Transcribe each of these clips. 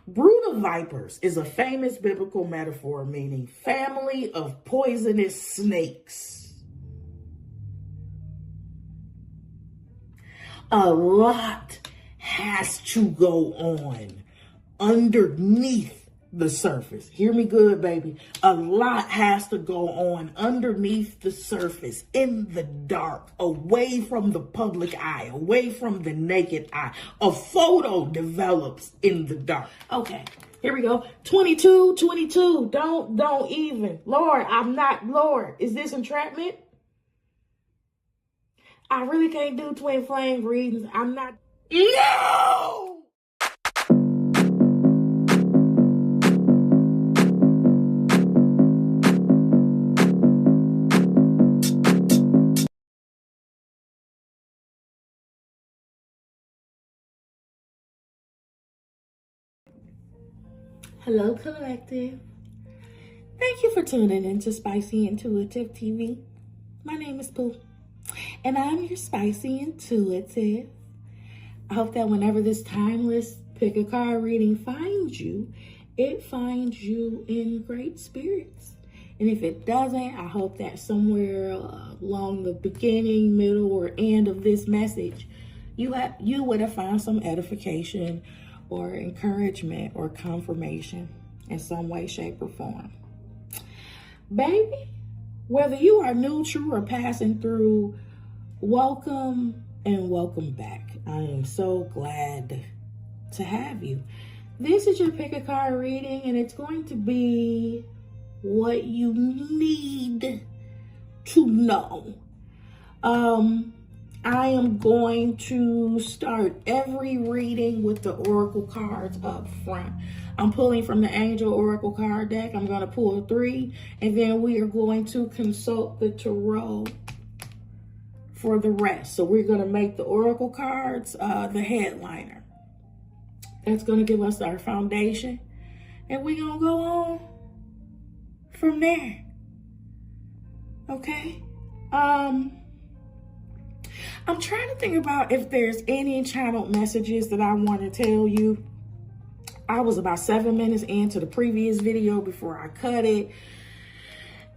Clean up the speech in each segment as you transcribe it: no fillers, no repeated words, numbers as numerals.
Brood of vipers is a famous biblical metaphor meaning family of poisonous snakes. A lot has to go on underneath the surface. Hear me good, baby. A lot has to go on underneath the surface, in the dark, away from the public eye, away from the naked eye. A photo develops in the dark. Okay, here we go. 22. Don't even. Lord, I'm not. Lord, is this entrapment? I really can't do twin flame readings. I'm not. No! Hello, collective. Thank you for tuning into Spicy Intuitive TV. My name is Pooh, and I'm your Spicy Intuitive. I hope that whenever this timeless pick a card reading finds you, it finds you in great spirits. And if it doesn't, I hope that somewhere along the beginning, middle, or end of this message, you would have found some edification or encouragement or confirmation in some way, shape, or form. Baby, whether you are neutral or passing through, welcome and welcome back. I am so glad to have you. This is your pick a card reading, and it's going to be what you need to know. I am going to start every reading with the oracle cards up front. I'm pulling from the Angel Oracle card deck. I'm going to pull 3, and then we are going to consult the tarot for the rest. So we're going to make the oracle cards the headliner. That's going to give us our foundation, and we're going to go on from there. Okay? I'm trying to think about if there's any channeled messages that I want to tell you. I was about 7 minutes into the previous video before I cut it,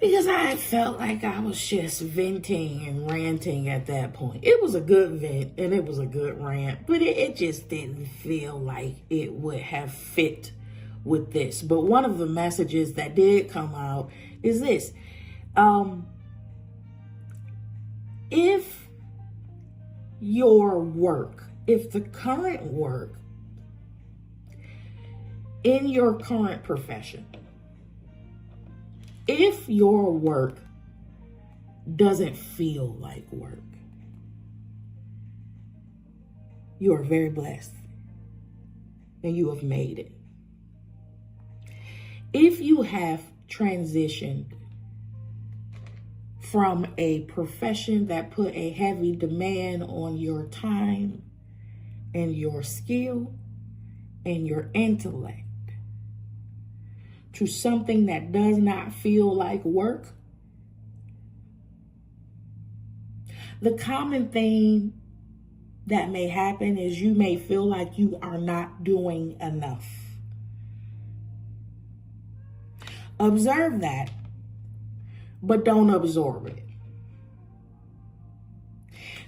because I felt like I was just venting and ranting at that point. It was a good vent and it was a good rant, but it just didn't feel like it would have fit with this. But one of the messages that did come out is this. If your work, if the current work in your current profession, if your work doesn't feel like work, you are very blessed and you have made it. If you have transitioned from a profession that put a heavy demand on your time and your skill and your intellect to something that does not feel like work, the common thing that may happen is you may feel like you are not doing enough. Observe that, but don't absorb it.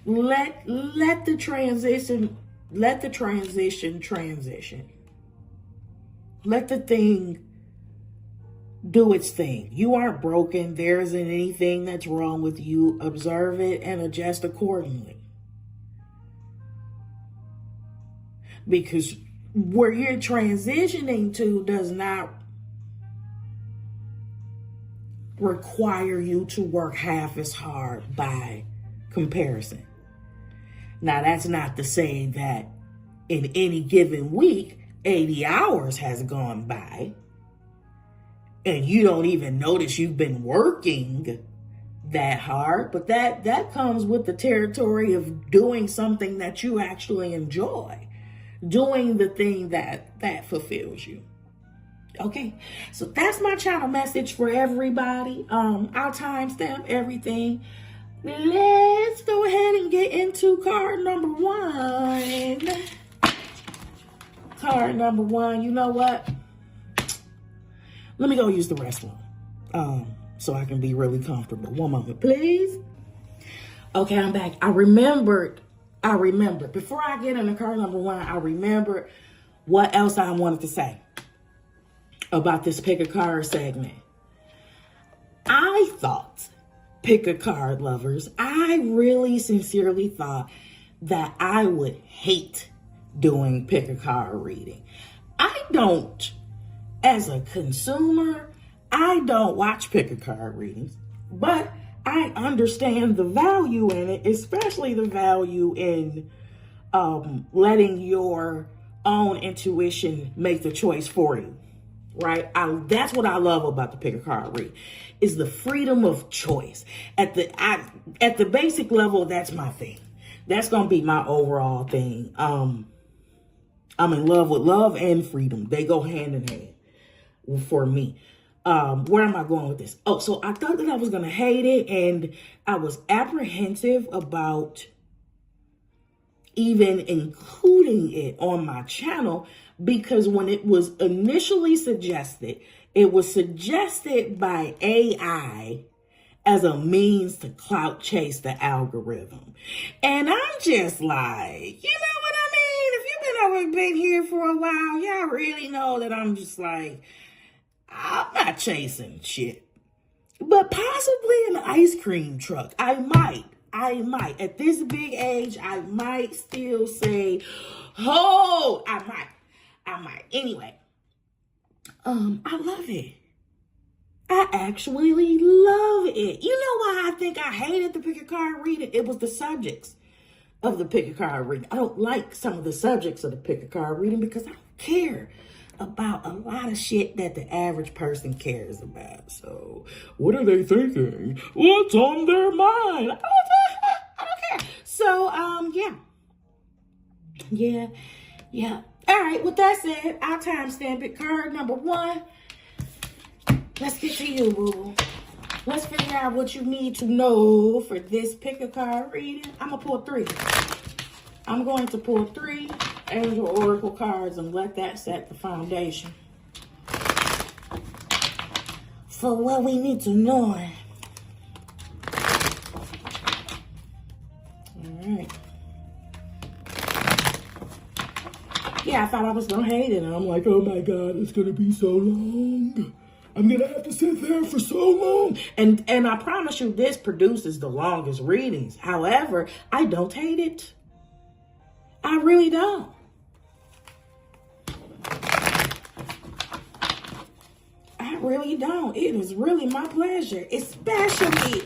Let the transition transition. Let the thing do its thing. You aren't broken. There isn't anything that's wrong with you. Observe it and adjust accordingly. Because where you're transitioning to does not require you to work half as hard by comparison. Now, that's not to say that in any given week, 80 hours has gone by and you don't even notice you've been working that hard, but that comes with the territory of doing something that you actually enjoy, doing the thing that fulfills you. Okay, so that's my channel message for everybody. I'll timestamp everything. Let's go ahead and get into card number 1. Card number 1. You know what? Let me go use the restroom. So I can be really comfortable. One moment, please. Okay, I'm back. I remembered. Before I get into card number 1, I remembered what else I wanted to say about this pick a card segment. I thought, pick a card lovers, I really sincerely thought that I would hate doing pick a card reading. I don't, as a consumer, I don't watch pick a card readings, but I understand the value in it, especially the value in letting your own intuition make the choice for you, right? That's what I love about the pick a card read, is the freedom of choice. At the basic level, that's my thing. That's gonna be my overall thing. I'm in love with love and freedom. They go hand in hand for me. Where am I going with this? Oh, so I thought that I was going to hate it, and I was apprehensive about even including it on my channel, because when it was initially suggested, it was suggested by AI as a means to clout chase the algorithm. And I'm just like, you know what I mean? If you've been here for a while, y'all really know that I'm just like, I'm not chasing shit. But possibly an ice cream truck. I might. At this big age, I might still say, oh, I might. Anyway, I love it. I actually love it. You know why I think I hated the pick a card reading? It was the subjects of the pick a card reading. I don't like some of the subjects of the pick a card reading because I don't care about a lot of shit that the average person cares about. So what are they thinking? What's on their mind? I don't care. So, yeah. All right, with that said, I'll timestamp it. Card number 1. Let's get to you, boo. Let's figure out what you need to know for this pick a card reading. I'm gonna pull 3. I'm going to pull 3 Angel Oracle cards and let that set the foundation for what we need to know. All right. Yeah, I thought I was gonna hate it, and I'm like, oh my God, it's gonna be so long. I'm gonna have to sit there for so long. And I promise you, this produces the longest readings. However, I don't hate it. I really don't. I really don't. It is really my pleasure, especially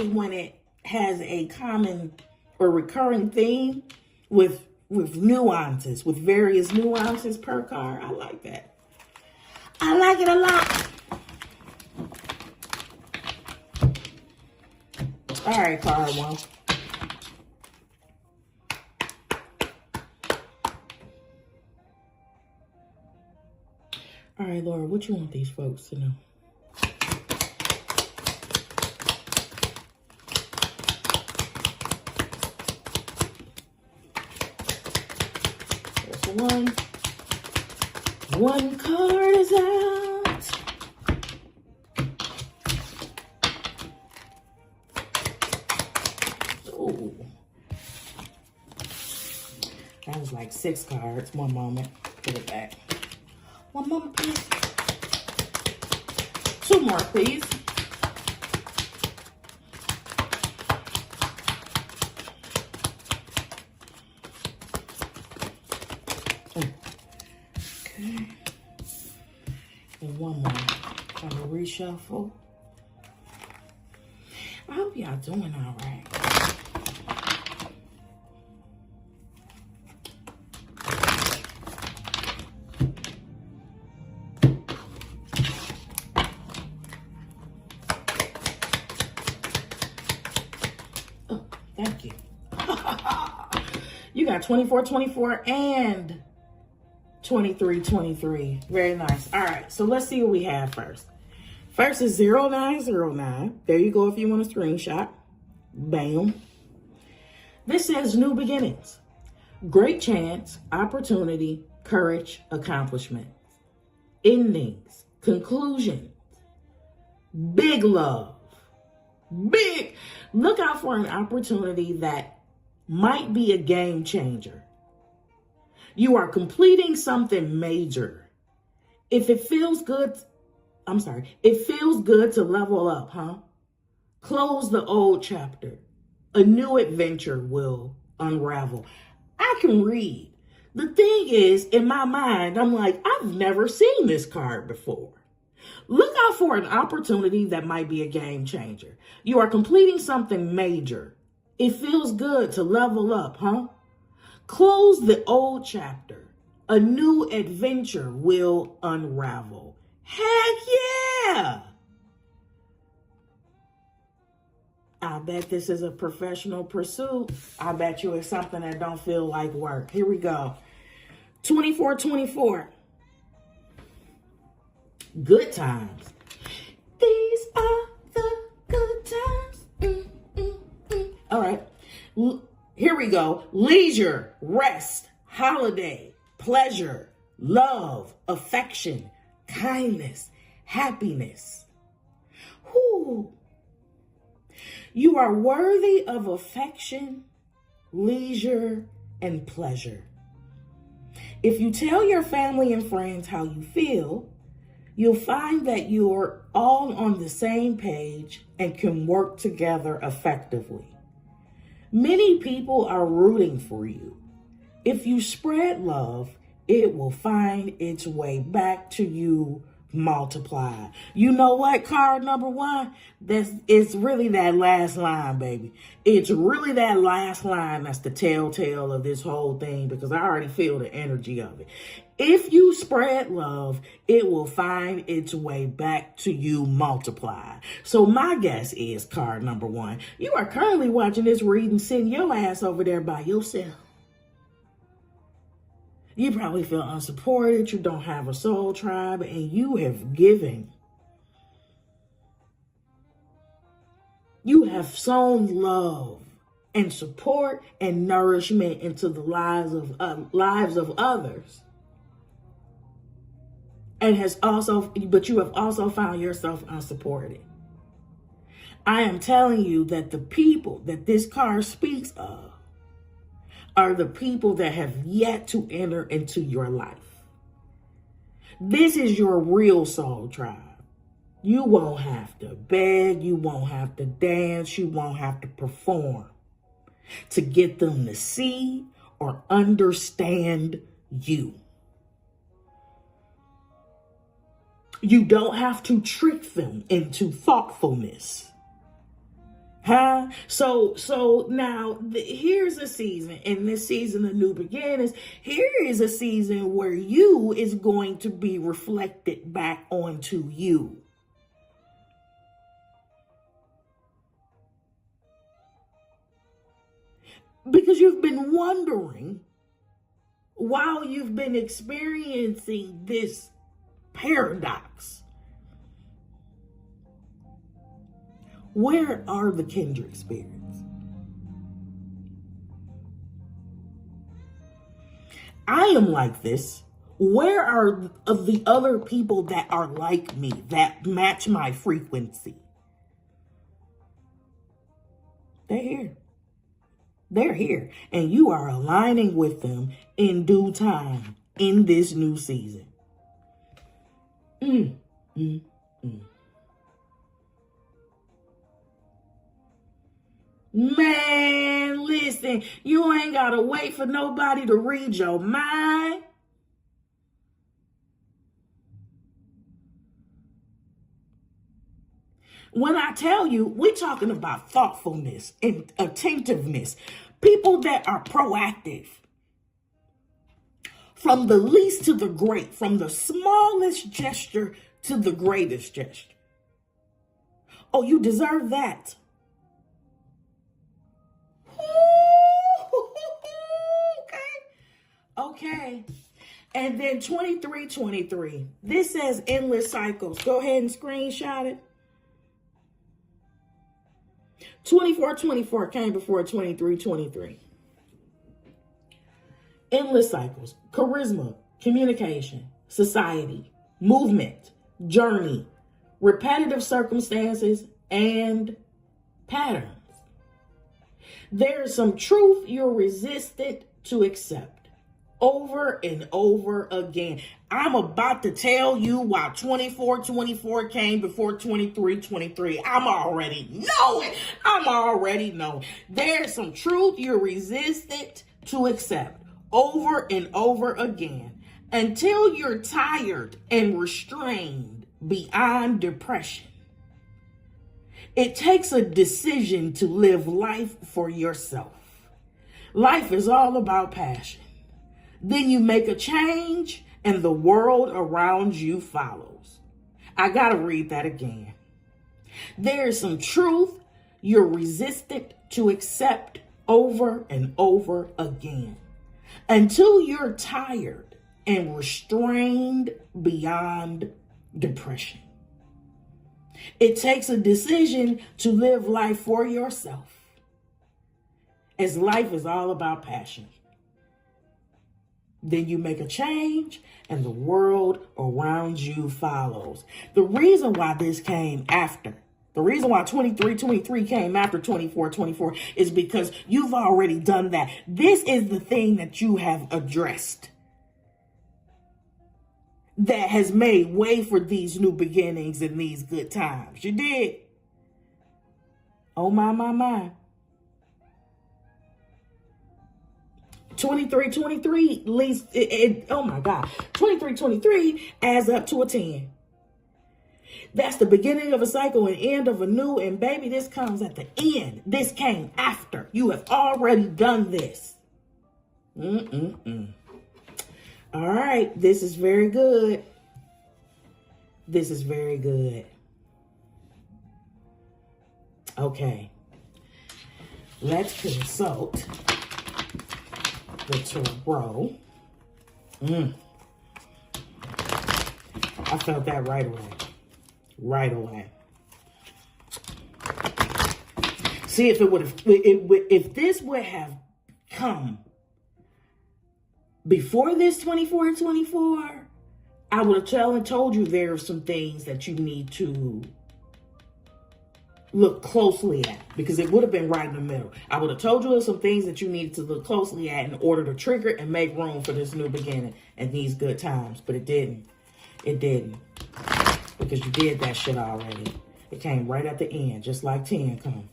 when it has a common or recurring theme with nuances, with various nuances per card. I like that. I like it a lot. All right, card 1. All right, Laura, what you want these folks to know? There's 1. 1 card is out. Oh. That was like 6 cards. One moment. Put it back. One moment, please. 2 more, please. Okay. And 1 more. I'm gonna reshuffle. I hope y'all doing all right. Thank you. You got 24-24 and 23-23. Very nice. All right, so let's see what we have first. First is 0909. There you go if you want a screenshot. Bam. This says new beginnings. Great chance, opportunity, courage, accomplishments, endings, conclusions, big love, big. Look out for an opportunity that might be a game changer. You are completing something major. If it feels good, it feels good to level up, huh? Close the old chapter. A new adventure will unravel. I can read. The thing is, in my mind, I'm like, I've never seen this card before. Look out for an opportunity that might be a game changer. You are completing something major. It feels good to level up, huh? Close the old chapter. A new adventure will unravel. Heck yeah! I bet this is a professional pursuit. I bet you it's something that don't feel like work. Here we go. 24/24. Good times. These are the good times. All right. Here we go. Leisure, rest, holiday, pleasure, love, affection, kindness, happiness. Whoo. You are worthy of affection, leisure, and pleasure. If you tell your family and friends how you feel, you'll find that you're all on the same page and can work together effectively. Many people are rooting for you. If you spread love, it will find its way back to you multiplied. You know what, card number one? It's really that last line, baby. It's really that last line that's the telltale of this whole thing, because I already feel the energy of it. If you spread love, it will find its way back to you multiplied. So my guess is, card number one, you are currently watching this reading, sitting your ass over there by yourself. You probably feel unsupported, you don't have a soul tribe, and you have given. You have sown love and support and nourishment into the lives of others. But you have also found yourself unsupported. I am telling you that the people that this card speaks of are the people that have yet to enter into your life. This is your real soul tribe. You won't have to beg, you won't have to dance, you won't have to perform to get them to see or understand you. You don't have to trick them into thoughtfulness. Huh? So now here's a season, in this season of new beginnings, here is a season where you is going to be reflected back onto you. Because you've been wondering, while you've been experiencing this paradox, where are the kindred spirits? I am like this. Where are the other people that are like me, that match my frequency? They're here. They're here. And you are aligning with them in due time in this new season. Man, listen, you ain't got to wait for nobody to read your mind. When I tell you, we're talking about thoughtfulness and attentiveness. People that are proactive. From the least to the great, from the smallest gesture to the greatest gesture. Oh, you deserve that. Okay. And then 2323. This says endless cycles. Go ahead and screenshot it. 2424 came before 2323. Endless cycles. Charisma, communication, society, movement, journey, repetitive circumstances, and patterns. There is some truth you're resistant to accept over and over again. I'm about to tell you why 24/24 came before 23/23. I'm already knowing. There's some truth you're resistant to accept over and over again until you're tired and restrained beyond depression. It takes a decision to live life for yourself. Life is all about passion. Then you make a change and the world around you follows. I gotta read that again. There's some truth you're resistant to accept over and over again until you're tired and restrained beyond depression. It takes a decision to live life for yourself, as life is all about passion. Then you make a change and the world around you follows. The reason why this came after, the reason why 23/23 came after 24/24 is because you've already done that. This is the thing that you have addressed that has made way for these new beginnings and these good times. You did. Oh, my. 23/23 leads, oh my God. 23/23 adds up to a 10. That's the beginning of a cycle and end of a new. And baby, this comes at the end. This came after. You have already done this. All right. This is very good. This is very good. Okay. Let's consult the tarot. I felt that right away. See, if if this would have come before this 24/24, I would have told you there are some things that you need to look closely at, because it would have been right in the middle. I would have told you some things that you needed to look closely at in order to trigger and make room for this new beginning and these good times. But it didn't. It didn't. Because you did that shit already. It came right at the end, just like 10 come.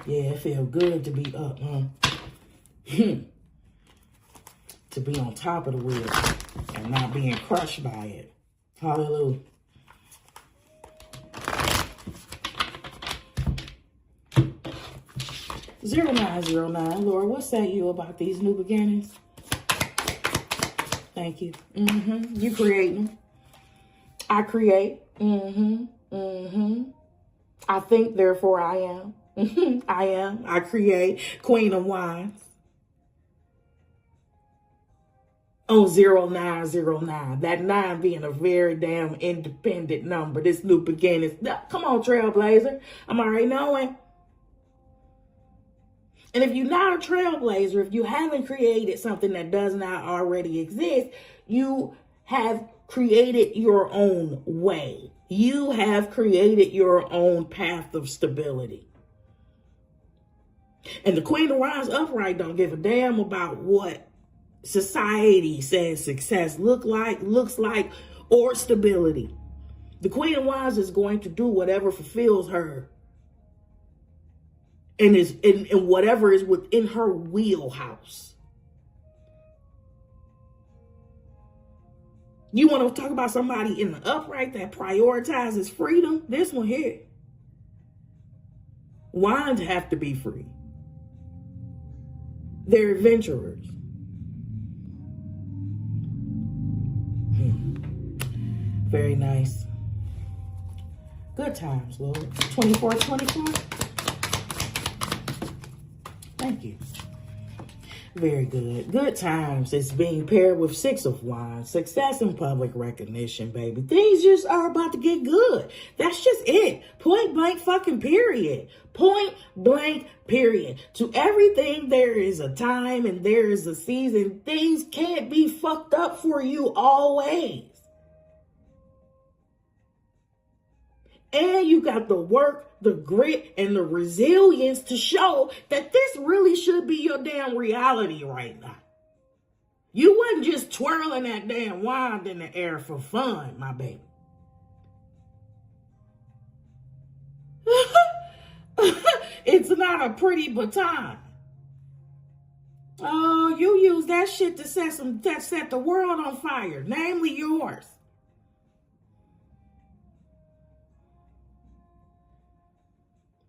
Yeah, it feels good to be up, to be on top of the wheel and not being crushed by it. Hallelujah. (0909), Lord, what say you about these new beginnings? Thank you. You create them. I create. I think, therefore I am. I am. I create. Queen of Wands. On 0909. That 9 being a very damn independent number. This new beginning. Come on, Trailblazer. I'm already knowing. And if you're not a trailblazer, if you haven't created something that does not already exist, you have created your own way. You have created your own path of stability. And the Queen of Wands upright don't give a damn about what society says success looks like, or stability. The Queen of Wands is going to do whatever fulfills her. And is in whatever is within her wheelhouse. You want to talk about somebody in the upright that prioritizes freedom? This one here. Wands have to be free. They're adventurers. Very nice. Good times, Lord. 24/24. Thank you. Very good. Good times. It's being paired with Six of Wands. Success and public recognition, baby. Things just are about to get good. That's just it. Point blank fucking period. Point blank period. To everything, there is a time and there is a season. Things can't be fucked up for you always. And you got the work, the grit, and the resilience to show that this really should be your damn reality right now. You wasn't just twirling that damn wand in the air for fun, my baby. It's not a pretty baton. Oh, you use that shit to set the world on fire, namely yours.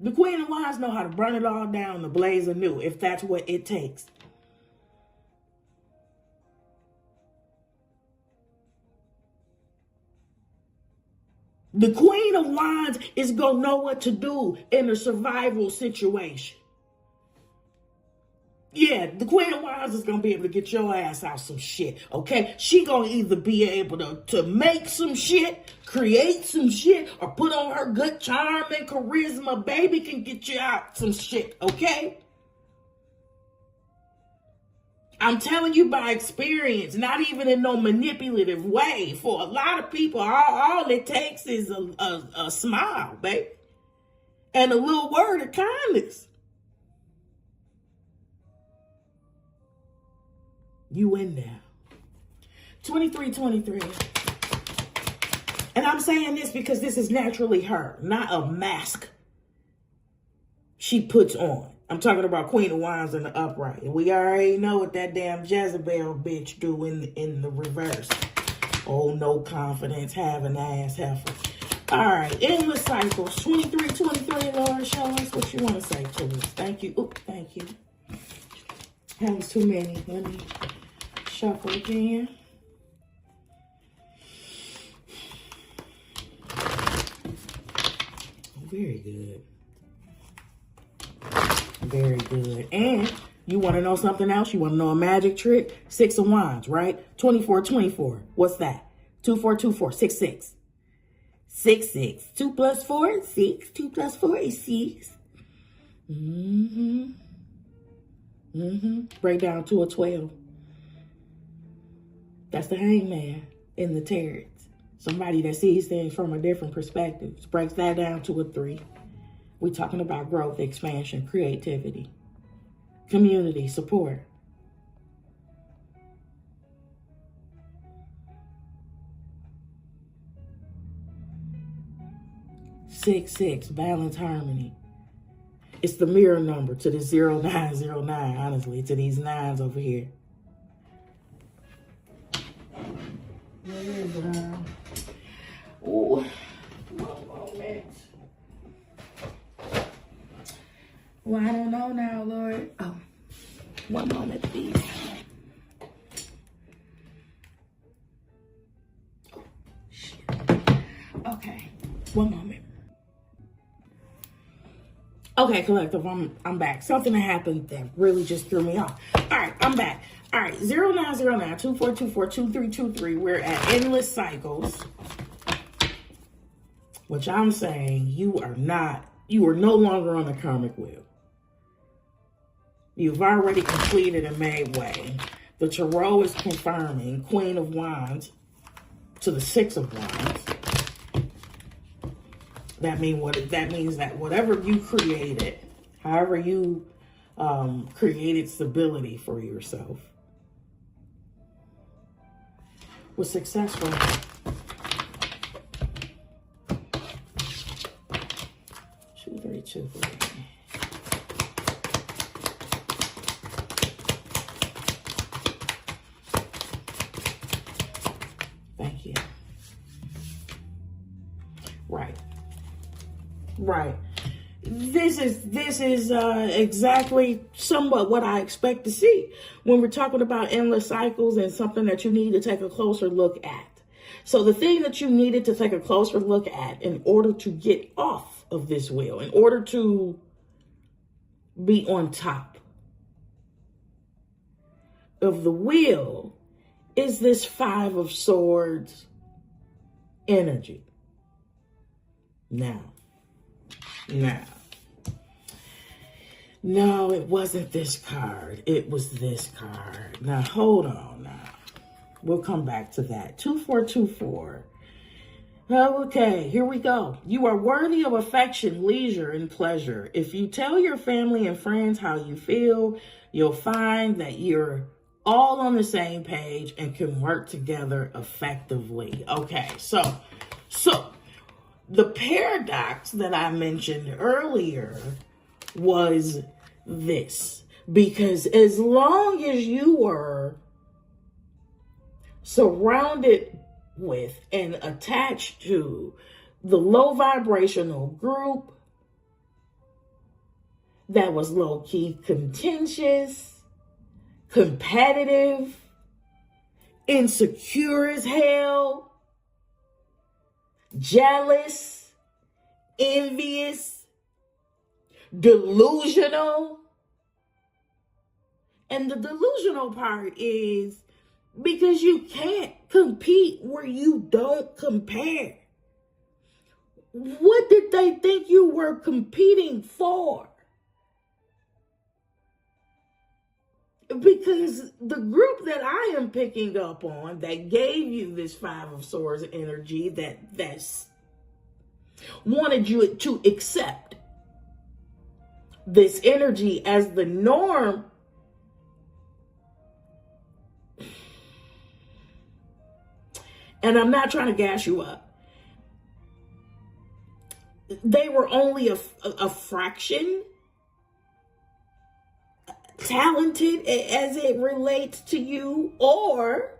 The Queen of Wands know how to burn it all down to blaze anew, if that's what it takes. The Queen of Wands is going to know what to do in a survival situation. Yeah, the Queen of Wands is going to be able to get your ass out some shit, okay? She going to either be able to make some shit, create some shit, or put on her good charm and charisma. Baby can get you out some shit, okay? I'm telling you by experience, not even in no manipulative way. For a lot of people, all it takes is a smile, baby, and a little word of kindness. You in there. 2323. And I'm saying this because this is naturally her, not a mask she puts on. I'm talking about Queen of Wands in the upright. And we already know what that damn Jezebel bitch do in the reverse. Oh, no confidence, having ass heifer. All right, endless cycles. 2323, Lord, show us what you want to say to us. Thank you. Oop, thank you. That was too many. Let me shuffle again. Very good. Very good. And you want to know something else? You want to know a magic trick? Six of Wands, right? 2424. What's that? 2424. 66. 66. 2 plus 4 is 6. 2 plus 4 is 6. Break down to a 12. That's the hangman in the tarot. Somebody that sees things from a different perspective. Breaks that down to a 3. We're talking about growth, expansion, creativity, community, support. 6, balance, harmony. It's the mirror number to the 0909, honestly, to these 9s over here. Oh, one moment. Well, I don't know now, Lord. Oh, one moment, please. Oh, shit. Okay, one moment. Okay, collective, I'm back. Something happened that really just threw me off. All right, I'm back. All right, 0909 2424 2323. We're at endless cycles. Which I'm saying you are no longer on the karmic wheel. You've already completed and made way. The Tarot is confirming Queen of Wands to the 6 of Wands. That means that whatever you created, however you created stability for yourself, was successful. Two, three. Thank you. Right. This is exactly somewhat what I expect to see when we're talking about endless cycles and something that you need to take a closer look at. So the thing that you needed to take a closer look at in order to get off of this wheel, in order to be on top, of the wheel is this Five of Swords energy. Now, no, it wasn't this card. It was this card. Now, hold on now. We'll come back to that. 2424. Okay, here we go. You are worthy of affection, leisure, and pleasure. If you tell your family and friends how you feel, you'll find that you're all on the same page and can work together effectively. Okay, so the paradox that I mentioned earlier was this. Because as long as you were surrounded with and attached to the low vibrational group that was low-key contentious, competitive, insecure as hell, jealous, envious, delusional. And the delusional part is because you can't compete where you don't compare. What did they think you were competing for? Because the group that I am picking up on that gave you this Five of Swords energy that's wanted you to accept this energy as the norm, and I'm not trying to gas you up, they were only a fraction talented as it relates to you, or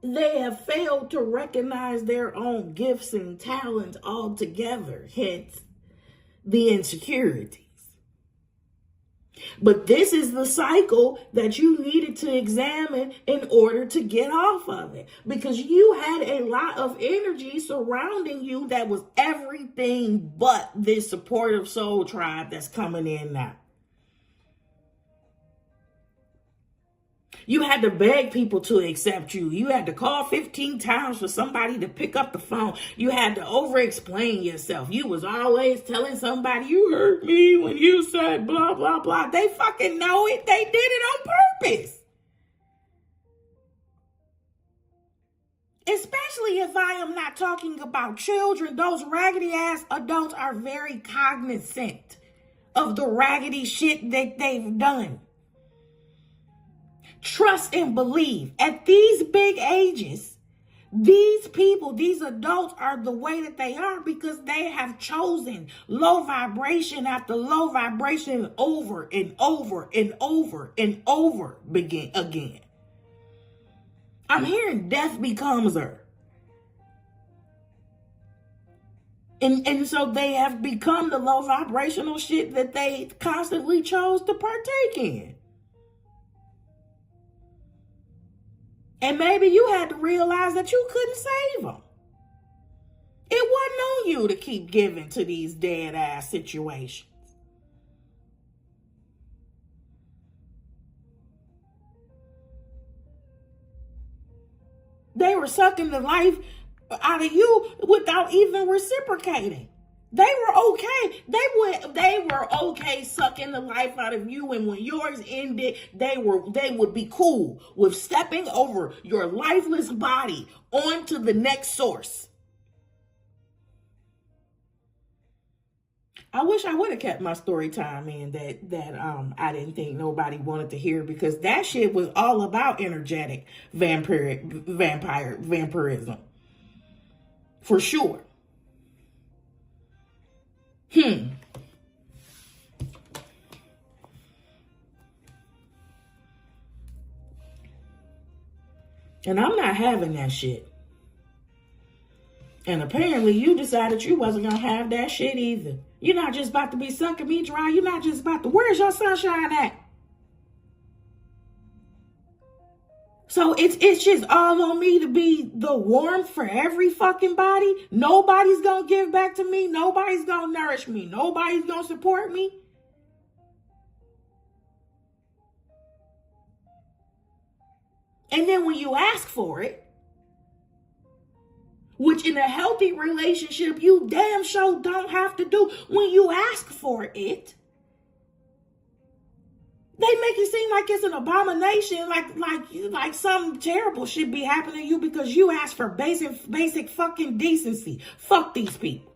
they have failed to recognize their own gifts and talents altogether, hence the insecurities. But this is the cycle that you needed to examine in order to get off of it. Because you had a lot of energy surrounding you that was everything but this supportive soul tribe that's coming in now. You had to beg people to accept you. You had to call 15 times for somebody to pick up the phone. You had to over-explain yourself. You was always telling somebody, you hurt me when you said blah, blah, blah. They fucking know it. They did it on purpose. Especially if I am not talking about children. Those raggedy ass adults are very cognizant of the raggedy shit that they've done. Trust and believe. At these big ages, these people, these adults are the way that they are because they have chosen low vibration after low vibration over and over and over and over again. I'm hearing death becomes her. And so they have become the low vibrational shit that they constantly chose to partake in. And maybe you had to realize that you couldn't save them. It wasn't on you to keep giving to these dead ass situations. They were sucking the life out of you without even reciprocating. They were okay. They were okay sucking the life out of you, and when yours ended, they would be cool with stepping over your lifeless body onto the next source. I wish I would have kept my story time in that I didn't think nobody wanted to hear, because that shit was all about energetic vampirism. For sure. And I'm not having that shit. And apparently you decided you wasn't going to have that shit either. You're not just about to be sucking me dry. You're not just about to, where's your sunshine at? So it's just all on me to be the warmth for every fucking body. Nobody's going to give back to me. Nobody's going to nourish me. Nobody's going to support me. And then when you ask for it, which in a healthy relationship, you damn sure don't have to do, when you ask for it, they make it seem like it's an abomination, like something terrible should be happening to you because you asked for basic fucking decency. Fuck these people.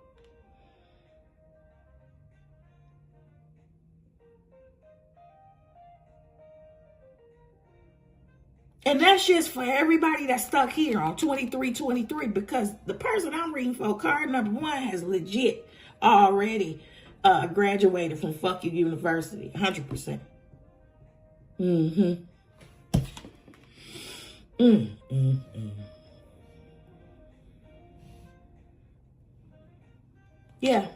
And that shit's for everybody that's stuck here on 2323, because the person I'm reading for, card number 1, has legit already graduated from fuck you university, 100%. Yeah.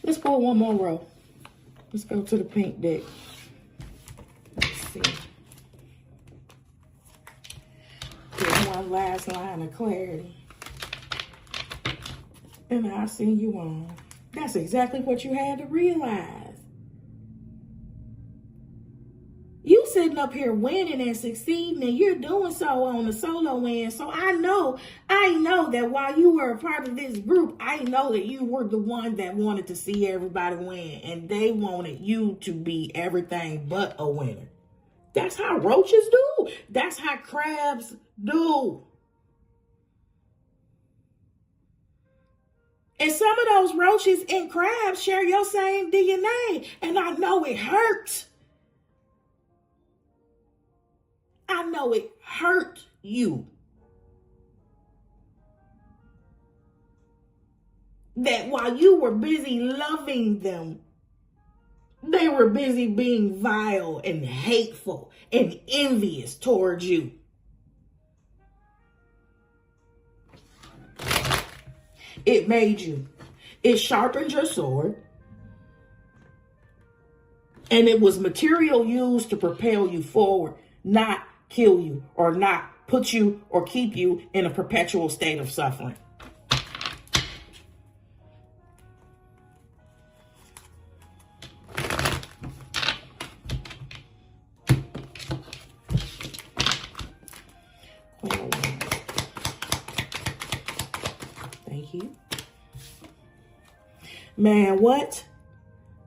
Let's pull one more row. Let's go to the pink deck. Let's see. Get one last line of clarity. And I'll send you on. That's exactly what you had to realize. You sitting up here winning and succeeding, and you're doing so on the solo end. So I know that while you were a part of this group, I know that you were the one that wanted to see everybody win, and they wanted you to be everything but a winner. That's how roaches do. That's how crabs do. And some of those roaches and crabs share your same DNA, and I know it hurts. I know it hurt you. That while you were busy loving them, they were busy being vile and hateful and envious towards you. It made you. It sharpened your sword. And it was material used to propel you forward, not kill you or not put you or keep you in a perpetual state of suffering. Thank you. Man, what?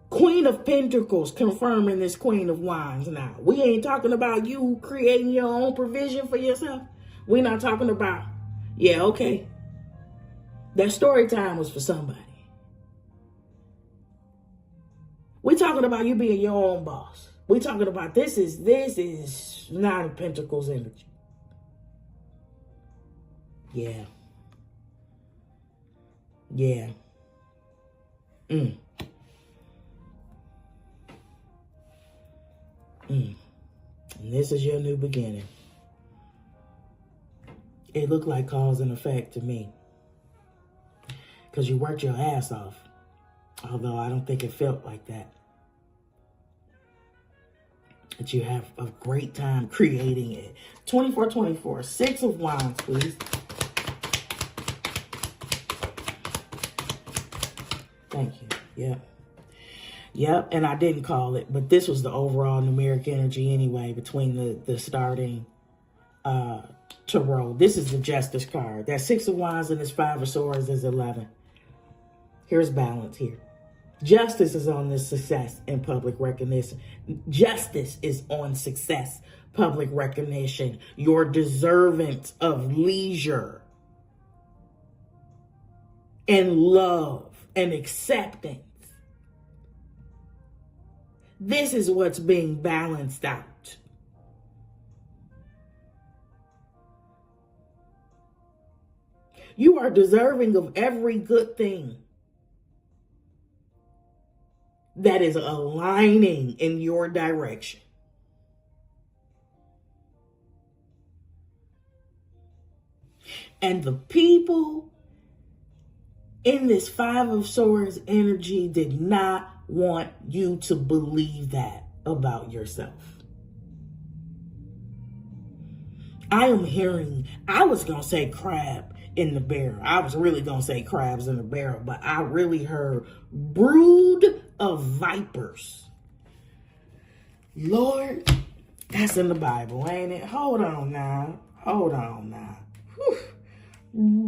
Queen of Pentacles confirming this Queen of Wands now. We ain't talking about you creating your own provision for yourself. We're not talking about, yeah, okay. That story time was for somebody. We're talking about you being your own boss. We're talking about this is Nine of Pentacles energy. Yeah. Yeah. And this is your new beginning. It looked like cause and effect to me. Because you worked your ass off. Although I don't think it felt like that. But you have a great time creating it. 2424. 6 of Wands, please. Thank you. Yep. Yep, and I didn't call it, but this was the overall numeric energy anyway between the starting tarot. This is the Justice card. That 6 of Wands and this 5 of Swords is 11. Here's balance here. Justice is on this success and public recognition. Justice is on success, public recognition. You're deserving of leisure and love and acceptance. This is what's being balanced out. You are deserving of every good thing that is aligning in your direction. And the people in this 5 of Swords energy did not want you to believe that about yourself. I am hearing, I was going to say crab in the barrel. I was really going to say crabs in the barrel, but I really heard brood of vipers. Lord, That's in the Bible, ain't it? Hold on now. Hold on now. Whew.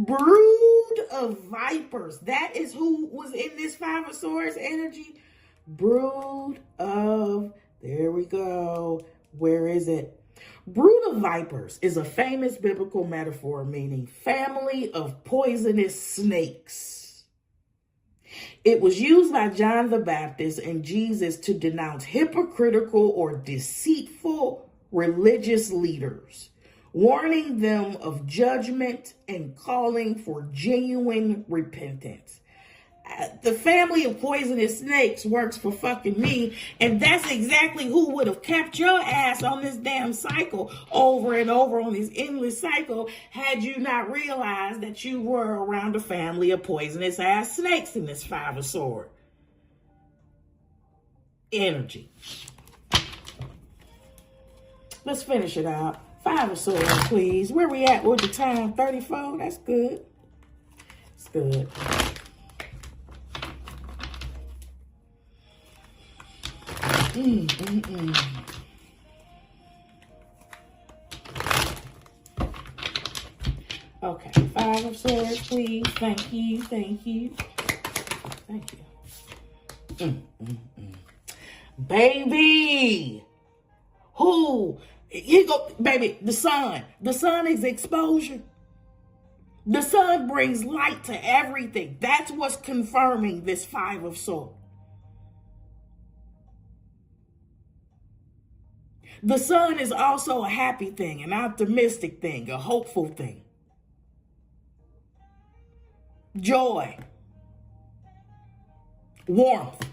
Brood of vipers. That is who was in this Five of Swords energy. Brood of, there we go. Where is it? Brood of vipers is a famous biblical metaphor meaning family of poisonous snakes. It was used by John the Baptist and Jesus to denounce hypocritical or deceitful religious leaders, warning them of judgment and calling for genuine repentance. The family of poisonous snakes works for fucking me, and that's exactly who would have kept your ass on this damn cycle over and over on this endless cycle had you not realized that you were around a family of poisonous ass snakes in this Five of Swords energy. Let's finish it out. Five of Swords, please. Where we at with the time? 34? That's good. It's good. Okay, Five of Swords, please. Thank you, thank you, thank you. Baby, who? Here go, baby, the sun. The sun is exposure. The sun brings light to everything. That's what's confirming this Five of Swords. The sun is also a happy thing, an optimistic thing, a hopeful thing. Joy. Warmth.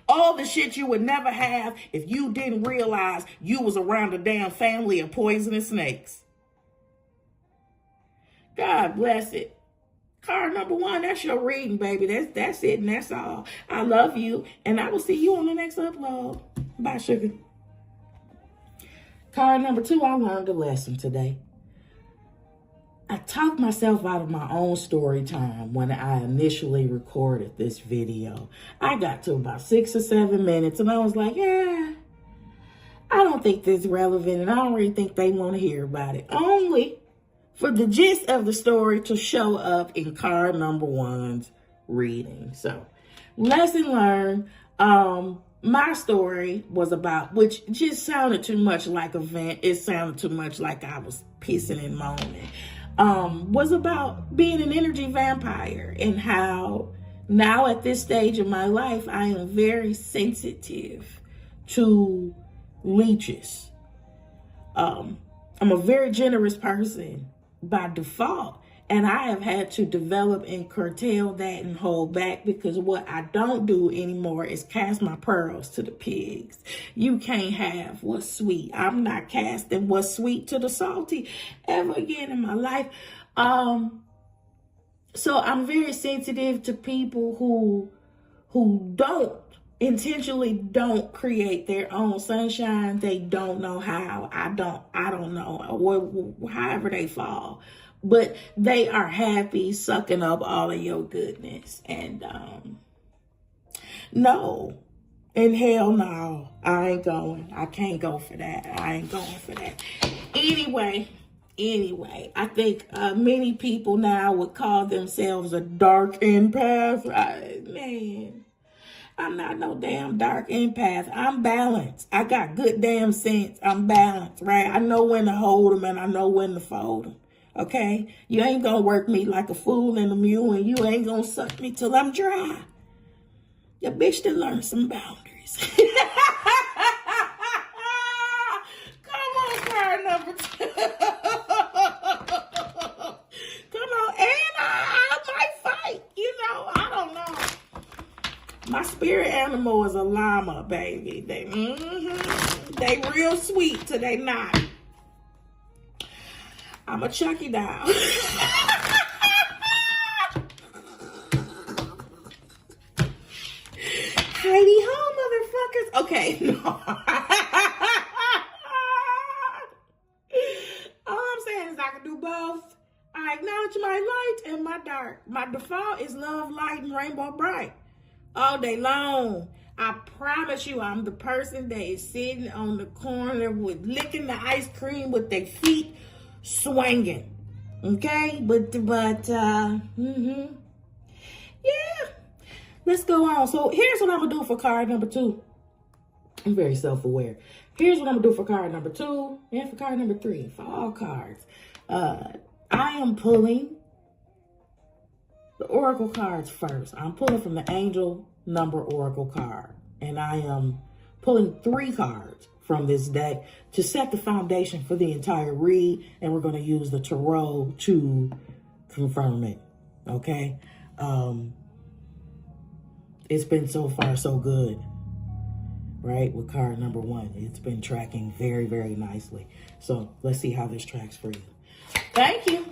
All the shit you would never have if you didn't realize you was around a damn family of poisonous snakes. God bless it. Card number 1, that's your reading, baby. That's it, and that's all. I love you, and I will see you on the next upload. Bye, sugar. Card number 2, I learned a lesson today. I talked myself out of my own story time when I initially recorded this video. I got to about 6 or 7 minutes, and I was like, yeah, I don't think this is relevant, and I don't really think they want to hear about it. Only for the gist of the story to show up in card number 1's reading. So, lesson learned. My story was about, which just sounded too much like a vent. It sounded too much like I was pissing and moaning. Was about being an energy vampire and how now at this stage of my life, I am very sensitive to leeches. I'm a very generous person by default. And I have had to develop and curtail that and hold back because what I don't do anymore is cast my pearls to the pigs. You can't have what's sweet. I'm not casting what's sweet to the salty ever again in my life. So I'm very sensitive to people who don't intentionally don't create their own sunshine. They don't know how. I don't know. However they fall. But they are happy sucking up all of your goodness. And no. And hell no. I ain't going. I can't go for that. I ain't going for that. Anyway, I think many people now would call themselves a dark empath. Man, I'm not no damn dark empath. I'm balanced. I got good damn sense. I'm balanced, right? I know when to hold them and I know when to fold them. Okay? You ain't gonna work me like a fool and a mule, and you ain't gonna suck me till I'm dry. Your bitch to learn some boundaries. Come on, card number 2. Come on, and I might fight. You know, I don't know. My spirit animal is a llama, baby. They real sweet till they not. I'm a Chucky doll. Heidi ho, motherfuckers. Okay, no. All I'm saying is I can do both. I acknowledge my light and my dark. My default is love, light, and rainbow bright. all day long. I promise you, I'm the person that is sitting on the corner with licking the ice cream with their feet swinging. Okay, yeah. Let's go on. So here's what I'm gonna do for card number 2. I'm very self-aware. Here's what I'm gonna do for card number 2 and for card number 3, for all cards. I am pulling the oracle cards first. I'm pulling from the angel number oracle card, and I am pulling 3 cards from this deck to set the foundation for the entire read, and we're going to use the tarot to confirm it. Okay, it's been so far so good, right? With card number 1, it's been tracking very, very nicely. So let's see how this tracks for you. Thank you.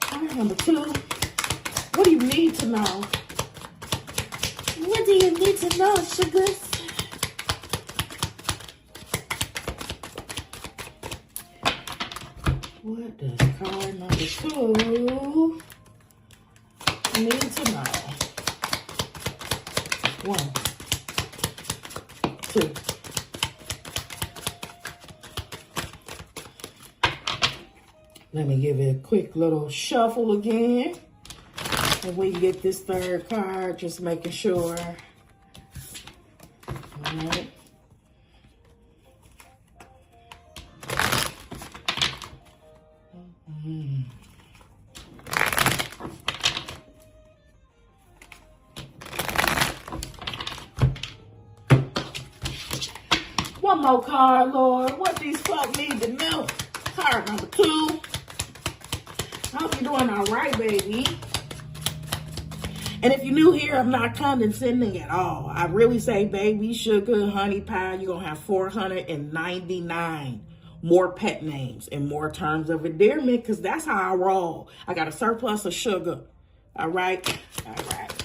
Card number 2. What do you need to know? What do you need to know, sugars? What does card number 2 need to know? 1, 2. Let me give it a quick little shuffle again. And we get this 3rd card, just making sure. All right. One more card, Lord. What these folk need to know. Card number 2. I hope you're doing all right, baby. And if you're new here, I'm not condescending at all. I really say baby, sugar, honey pie, you're going to have 499 more pet names and more terms of endearment, because that's how I roll. I got a surplus of sugar. All right? All right.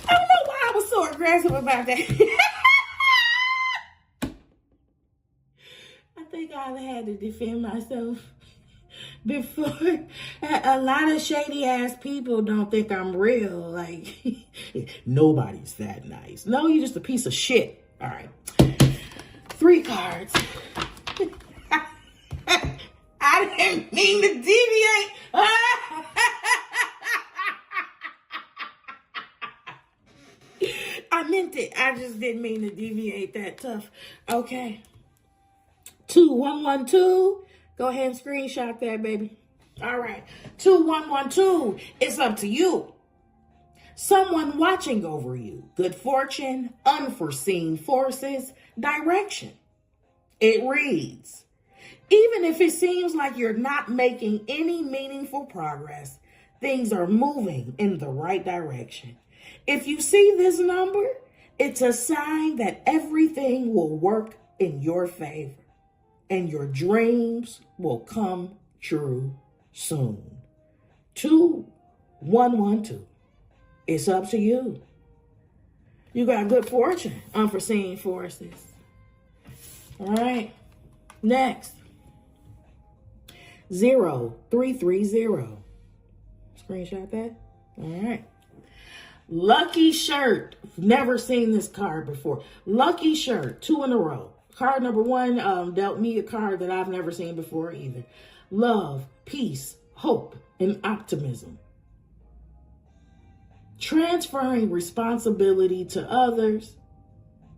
I don't know why I was so aggressive about that. I think I had to defend myself before. A lot of shady ass people don't think I'm real. Like, nobody's that nice. No, you're just a piece of shit. All right. 3 cards. I didn't mean to deviate. I meant it. I just didn't mean to deviate that tough. Okay. 2112. Go ahead and screenshot that, baby. All right. 2112. It's up to you. Someone watching over you. Good fortune, unforeseen forces, direction. It reads, even if it seems like you're not making any meaningful progress, things are moving in the right direction. If you see this number, it's a sign that everything will work in your favor and your dreams will come true soon. 2112. It's up to you. You got good fortune, unforeseen forces. All right. Next. 0330. Screenshot that. All right. Lucky shirt. Never seen this card before. Lucky shirt. 2 in a row. Card number 1 dealt me a card that I've never seen before either. Love, peace, hope, and optimism. Transferring responsibility to others.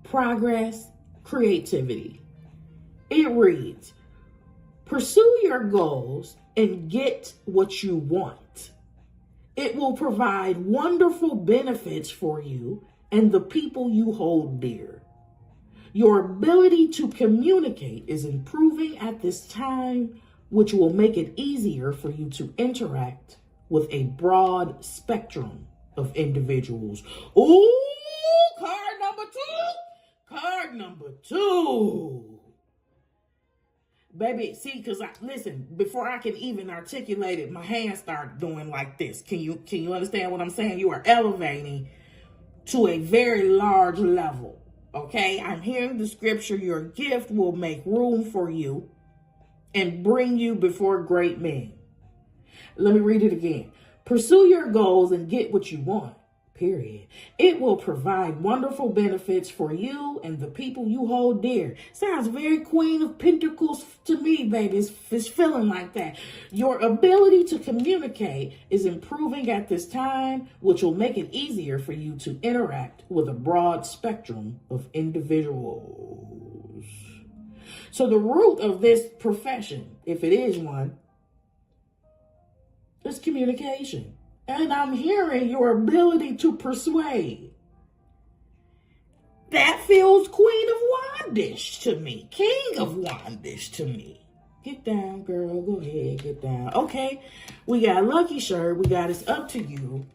Progress, creativity. It reads, pursue your goals and get what you want. It will provide wonderful benefits for you and the people you hold dear. Your ability to communicate is improving at this time, which will make it easier for you to interact with a broad spectrum of individuals. Ooh, card number 2. Card number 2. Baby, see, because listen, before I can even articulate it, my hands start doing like this. Can you understand what I'm saying? You are elevating to a very large level. Okay? I'm hearing the scripture, your gift will make room for you and bring you before great men. Let me read it again. Pursue your goals and get what you want. period. It will provide wonderful benefits for you and the people you hold dear. Sounds very Queen of Pentacles to me, baby. It's feeling like that. Your ability to communicate is improving at this time, which will make it easier for you to interact with a broad spectrum of individuals. So the root of this profession, if it is one, is communication. And I'm hearing your ability to persuade. That feels Queen of Wandish to me. King of Wandish to me. Get down, girl. Go ahead. Get down. Okay. We got Lucky Shirt. We got It's Up to You.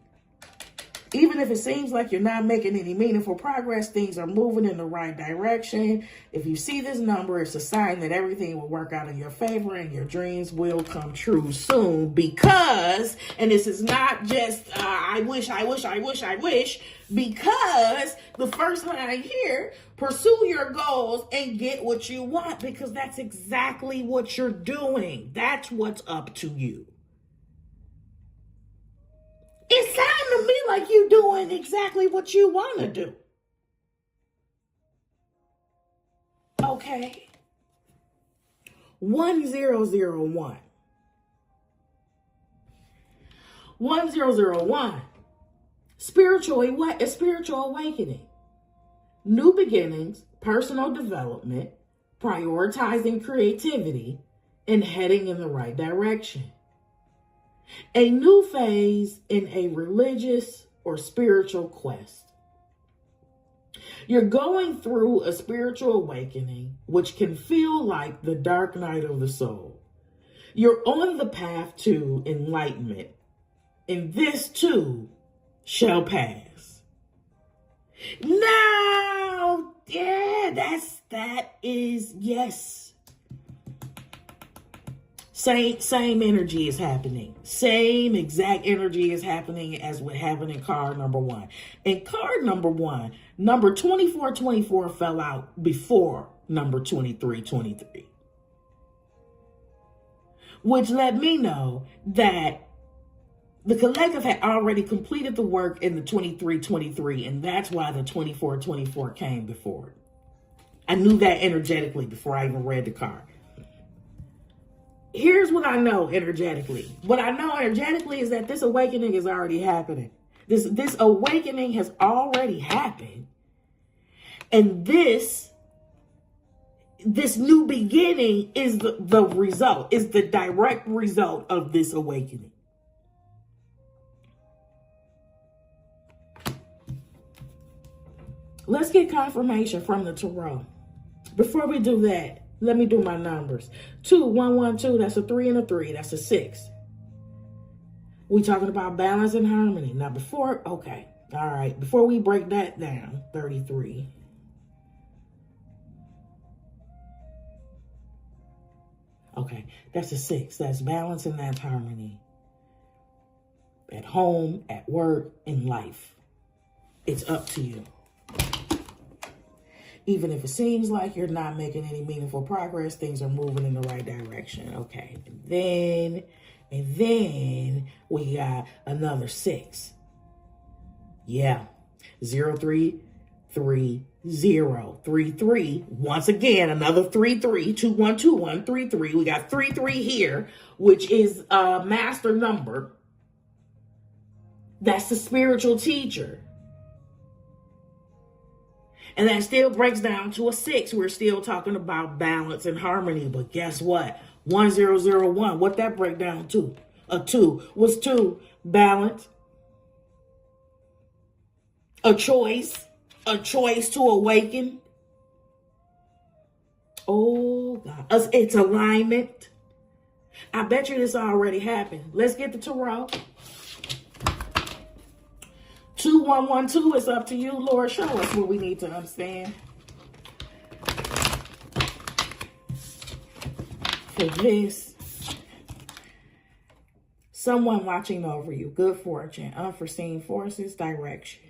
Even if it seems like you're not making any meaningful progress, things are moving in the right direction. If you see this number, it's a sign that everything will work out in your favor and your dreams will come true soon because, and this is not just, I wish, because the first line here, pursue your goals and get what you want because that's exactly what you're doing. That's what's up to you. It sounds to me like you're doing exactly what you want to do. Okay. 1001. 1001. Spiritual awakening. New beginnings, personal development, prioritizing creativity, and heading in the right direction. A new phase in a religious or spiritual quest. You're going through a spiritual awakening, which can feel like the dark night of the soul. You're on the path to enlightenment, and this too shall pass. Now, yeah, that is yes. Same energy is happening. Same exact energy is happening as what happened in card number 1. In card number 1, number 2424 fell out before number 2323. Which let me know that the collective had already completed the work in the 2323, and that's why the 2424 came before it. I knew that energetically before I even read the card. Here's what I know energetically. What I know energetically is that this awakening is already happening. This awakening has already happened. And this new beginning is the result, is the direct result of this awakening. Let's get confirmation from the tarot. Before we do that, let me do my numbers. 2, 1, 1, 2, that's a 3 and a 3. That's a 6. We talking about balance and harmony. Now before we break that down, 33. Okay, that's a 6. That's balance and that's harmony. At home, at work, in life. It's up to you. Even if it seems like you're not making any meaningful progress, things are moving in the right direction. Okay. And then we got another 6. Yeah. 0, 3, 3, 0, 3, 3. Once again, another 3, 3, 2, 1, 2, 1, 3, 3. We got 3, 3 here, which is a master number. That's the spiritual teacher. And that still breaks down to a 6. We're still talking about balance and harmony. But guess what? 1001. What that break down to? A 2. What's 2? Balance. A choice. A choice to awaken. Oh, God. It's alignment. I bet you this already happened. Let's get the tarot. 2112, it's up to you, Lord. Show us what we need to understand. For this, someone watching over you, good fortune, unforeseen forces, direction.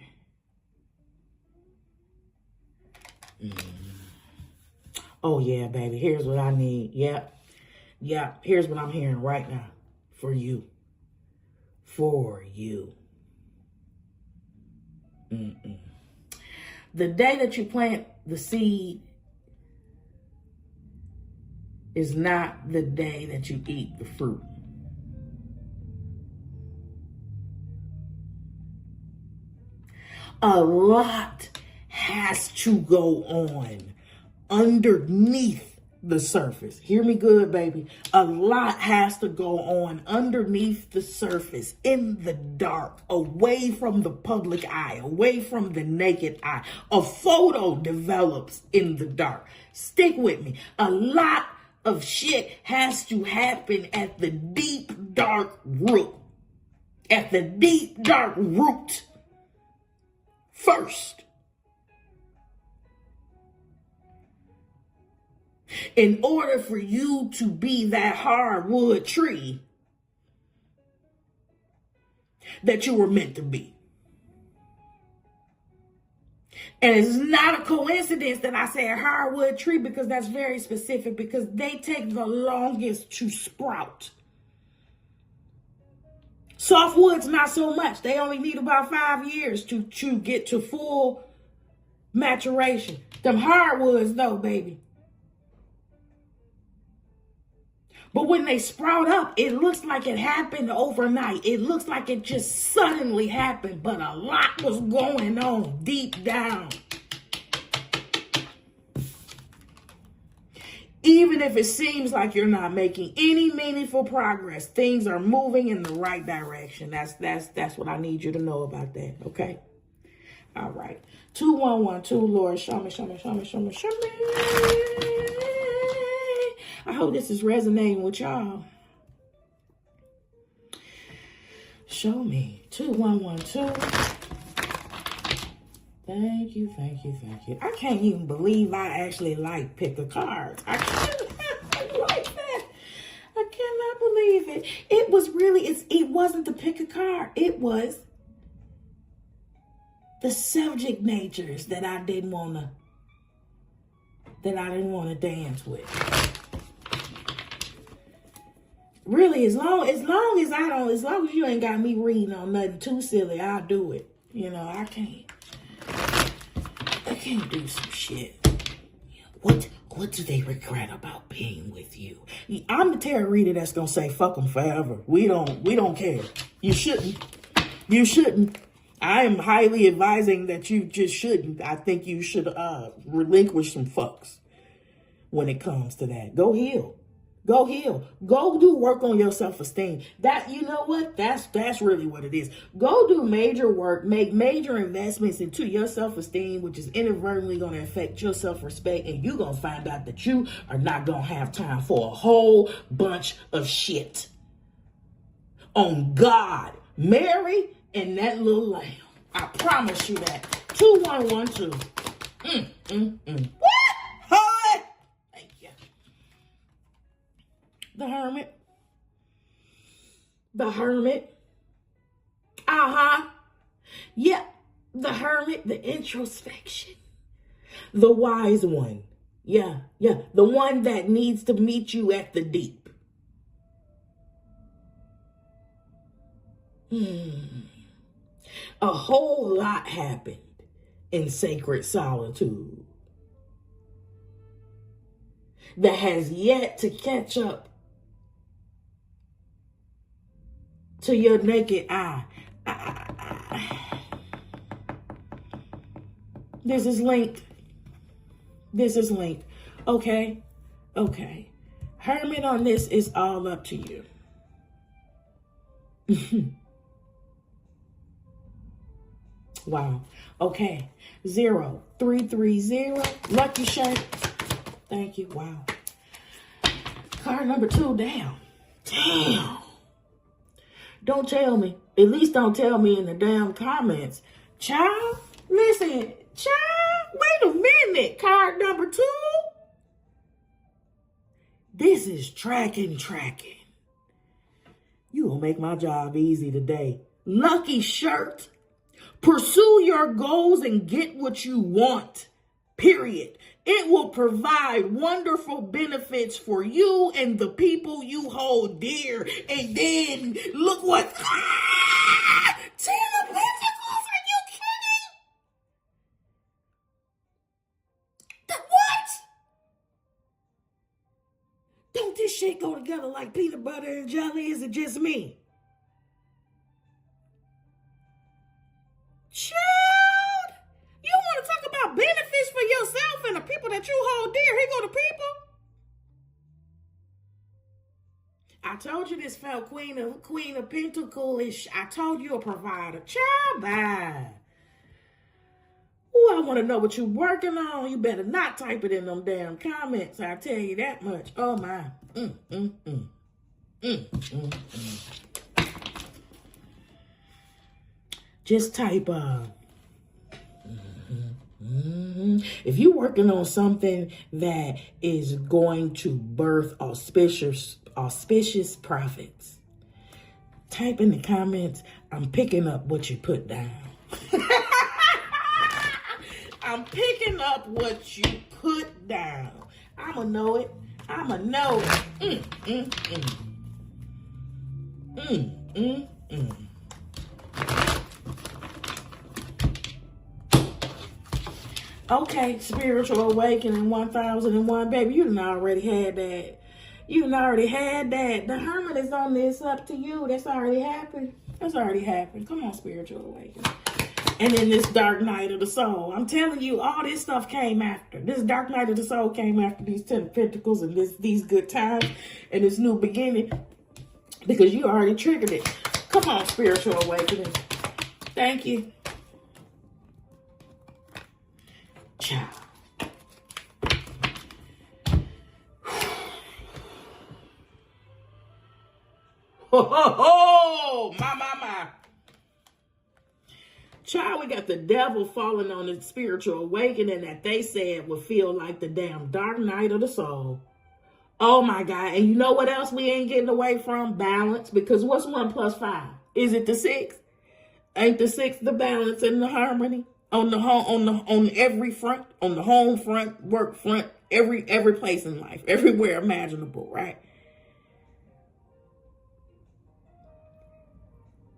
Oh, yeah, baby. Here's what I need. Yep. Here's what I'm hearing right now. For you. For you. The day that you plant the seed is not the day that you eat the fruit. A lot has to go on underneath the surface. Hear me good, baby. A lot has to go on underneath the surface, in the dark, away from the public eye, away from the naked eye. A photo develops in the dark. Stick with me. A lot of shit has to happen at the deep, dark root. At the deep, dark root first. In order for you to be that hardwood tree that you were meant to be. And it's not a coincidence that I say a hardwood tree, because that's very specific, because they take the longest to sprout. Softwoods, not so much. They only need about 5 years to get to full maturation. Them hardwoods, though, baby. But when they sprout up, it looks like it happened overnight. It looks like it just suddenly happened, but a lot was going on deep down. Even if it seems like you're not making any meaningful progress, things are moving in the right direction. That's what I need you to know about that, okay? All right. 2112, Lord, show me. I hope this is resonating with y'all. Show me. 2112. Thank you. I can't even believe I actually pick a card. I can't like that. I cannot believe it. It was really, it wasn't the pick a card. It was the subject natures that I didn't want to dance with. Really, as long as you ain't got me reading on nothing too silly, I'll do it. You know, I can't do some shit. What do they regret about being with you? I'm the tarot reader that's gonna say fuck them forever. We don't care. You shouldn't. I am highly advising that you just shouldn't. I think you should relinquish some fucks when it comes to that. Go heal. Go heal. Go do work on your self-esteem. That, you know what? That's really what it is. Go do major work, make major investments into your self-esteem, which is inadvertently going to affect your self-respect, and you're going to find out that you are not going to have time for a whole bunch of shit. On God, Mary and that little lamb. I promise you that. 2112. What? Hold. Thank you. The Hermit. Yeah, the Hermit, the introspection. The wise one. Yeah. The one that needs to meet you at the deep. A whole lot happened in sacred solitude that has yet to catch up to your naked eye. This is linked. Okay. Hermit on this is all up to you. Wow. Okay. 0330. Lucky shirt. Thank you. Wow. Card number 2. Damn. Don't tell me. At least don't tell me in the damn comments. Child, listen. Child, wait a minute. Card number 2. This is tracking. You gonna make my job easy today. Lucky shirt. Pursue your goals and get what you want. Period. It will provide wonderful benefits for you and the people you hold dear. And then look what... 10 of Pentacles, are you kidding? shit go together like peanut butter and jelly? Is it just me? Child, you want to talk about benefits for yourself and the people that you hold dear? Here go the people. I told you this felt Queen of Pentacles. I told you a provider. Child, bye. Ooh, I want to know what you're working on. You better not type it in them damn comments. I tell you that much. Oh, my. Just type, if you're working on something that is going to birth auspicious profits, type in the comments, I'm picking up what you put down. I'm picking up what you put down. I'ma know it. I'ma know it. Okay, spiritual awakening 1001, baby. You done already had that. You done already had that. The hermit is on this. Up to you. That's already happened. That's already happened. Come on, spiritual awakening. And then this dark night of the soul. I'm telling you, all this stuff came after. This dark night of the soul came after these 10 of Pentacles and these good times and this new beginning. Because you already triggered it. Come on, spiritual awakening. Thank you. Ciao. Ho, ho, ho! My. Child, we got the devil falling on the spiritual awakening that they said would feel like the damn dark night of the soul. Oh, my God. And you know what else we ain't getting away from? Balance. Because what's 1 + 5? Is it the 6? Ain't the 6 the balance and the harmony? On every front, on the home front, work front, every place in life, everywhere imaginable, right?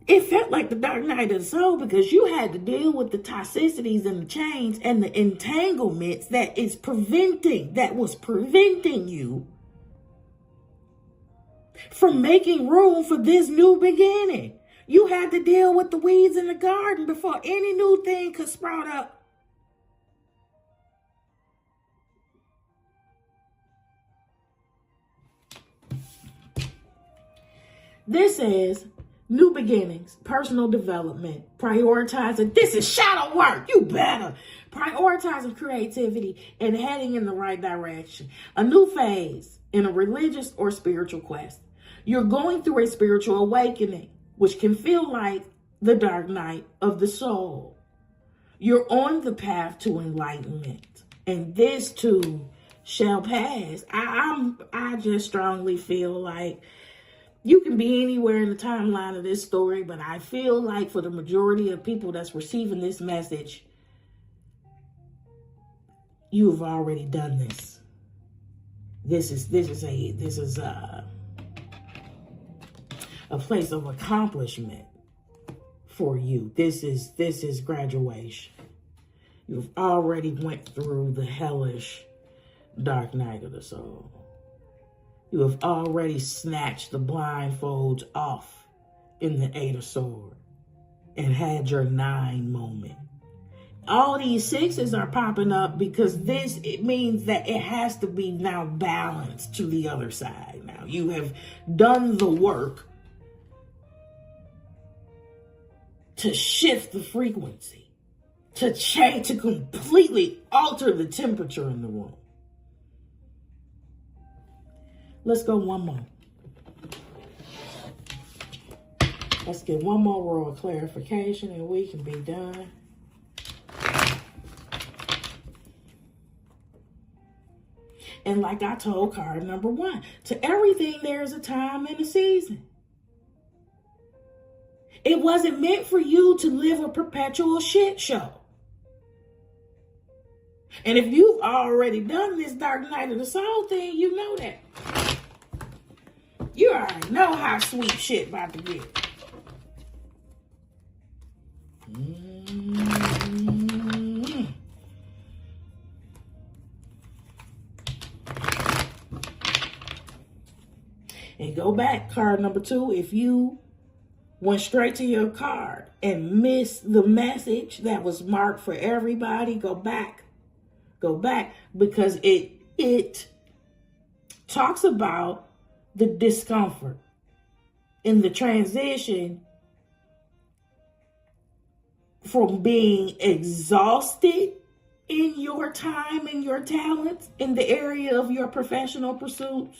It felt like the dark night of the soul because you had to deal with the toxicities and the chains and the entanglements that was preventing you from making room for this new beginning. You had to deal with the weeds in the garden before any new thing could sprout up. This is new beginnings, personal development, prioritizing. This is shadow work. You better. Prioritizing creativity and heading in the right direction. A new phase in a religious or spiritual quest. You're going through a spiritual awakening, which can feel like the dark night of the soul. You're on the path to enlightenment, and this too shall pass. I just strongly feel like you can be anywhere in the timeline of this story, but I feel like for the majority of people that's receiving this message, you have already done this. This is a place of accomplishment for you. This is graduation. You've already went through the hellish dark night of the soul. You have already snatched the blindfolds off in the 8 of Swords and had your 9 moment. All these 6s are popping up because it means that it has to be now balanced to the other side. Now you have done the work to shift the frequency, to change, to completely alter the temperature in the room. Let's go one more. Let's get one more royal clarification and we can be done. And like I told card number 1, to everything there is a time and a season. It wasn't meant for you to live a perpetual shit show. And if you've already done this dark night of the soul thing, you know that. You already know how sweet shit about to get. go back, card number 2. If you went straight to your card and missed the message that was marked for everybody, go back. Go back, because it talks about the discomfort in the transition from being exhausted in your time and your talents in the area of your professional pursuits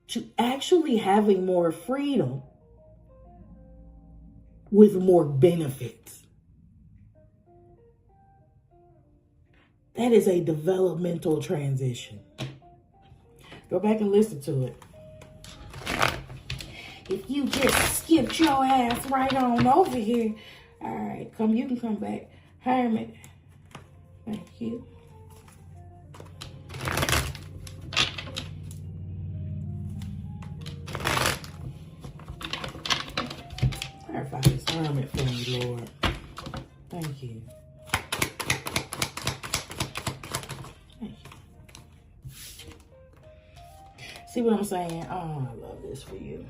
to actually having more freedom with more benefits. That is a developmental transition. Go back and listen to it. If you just skipped your ass right on over here, all right, you can come back. Hermit, thank you. Clarify this hermit for me, Lord. Thank you. See what I'm saying? Oh, I love this for you.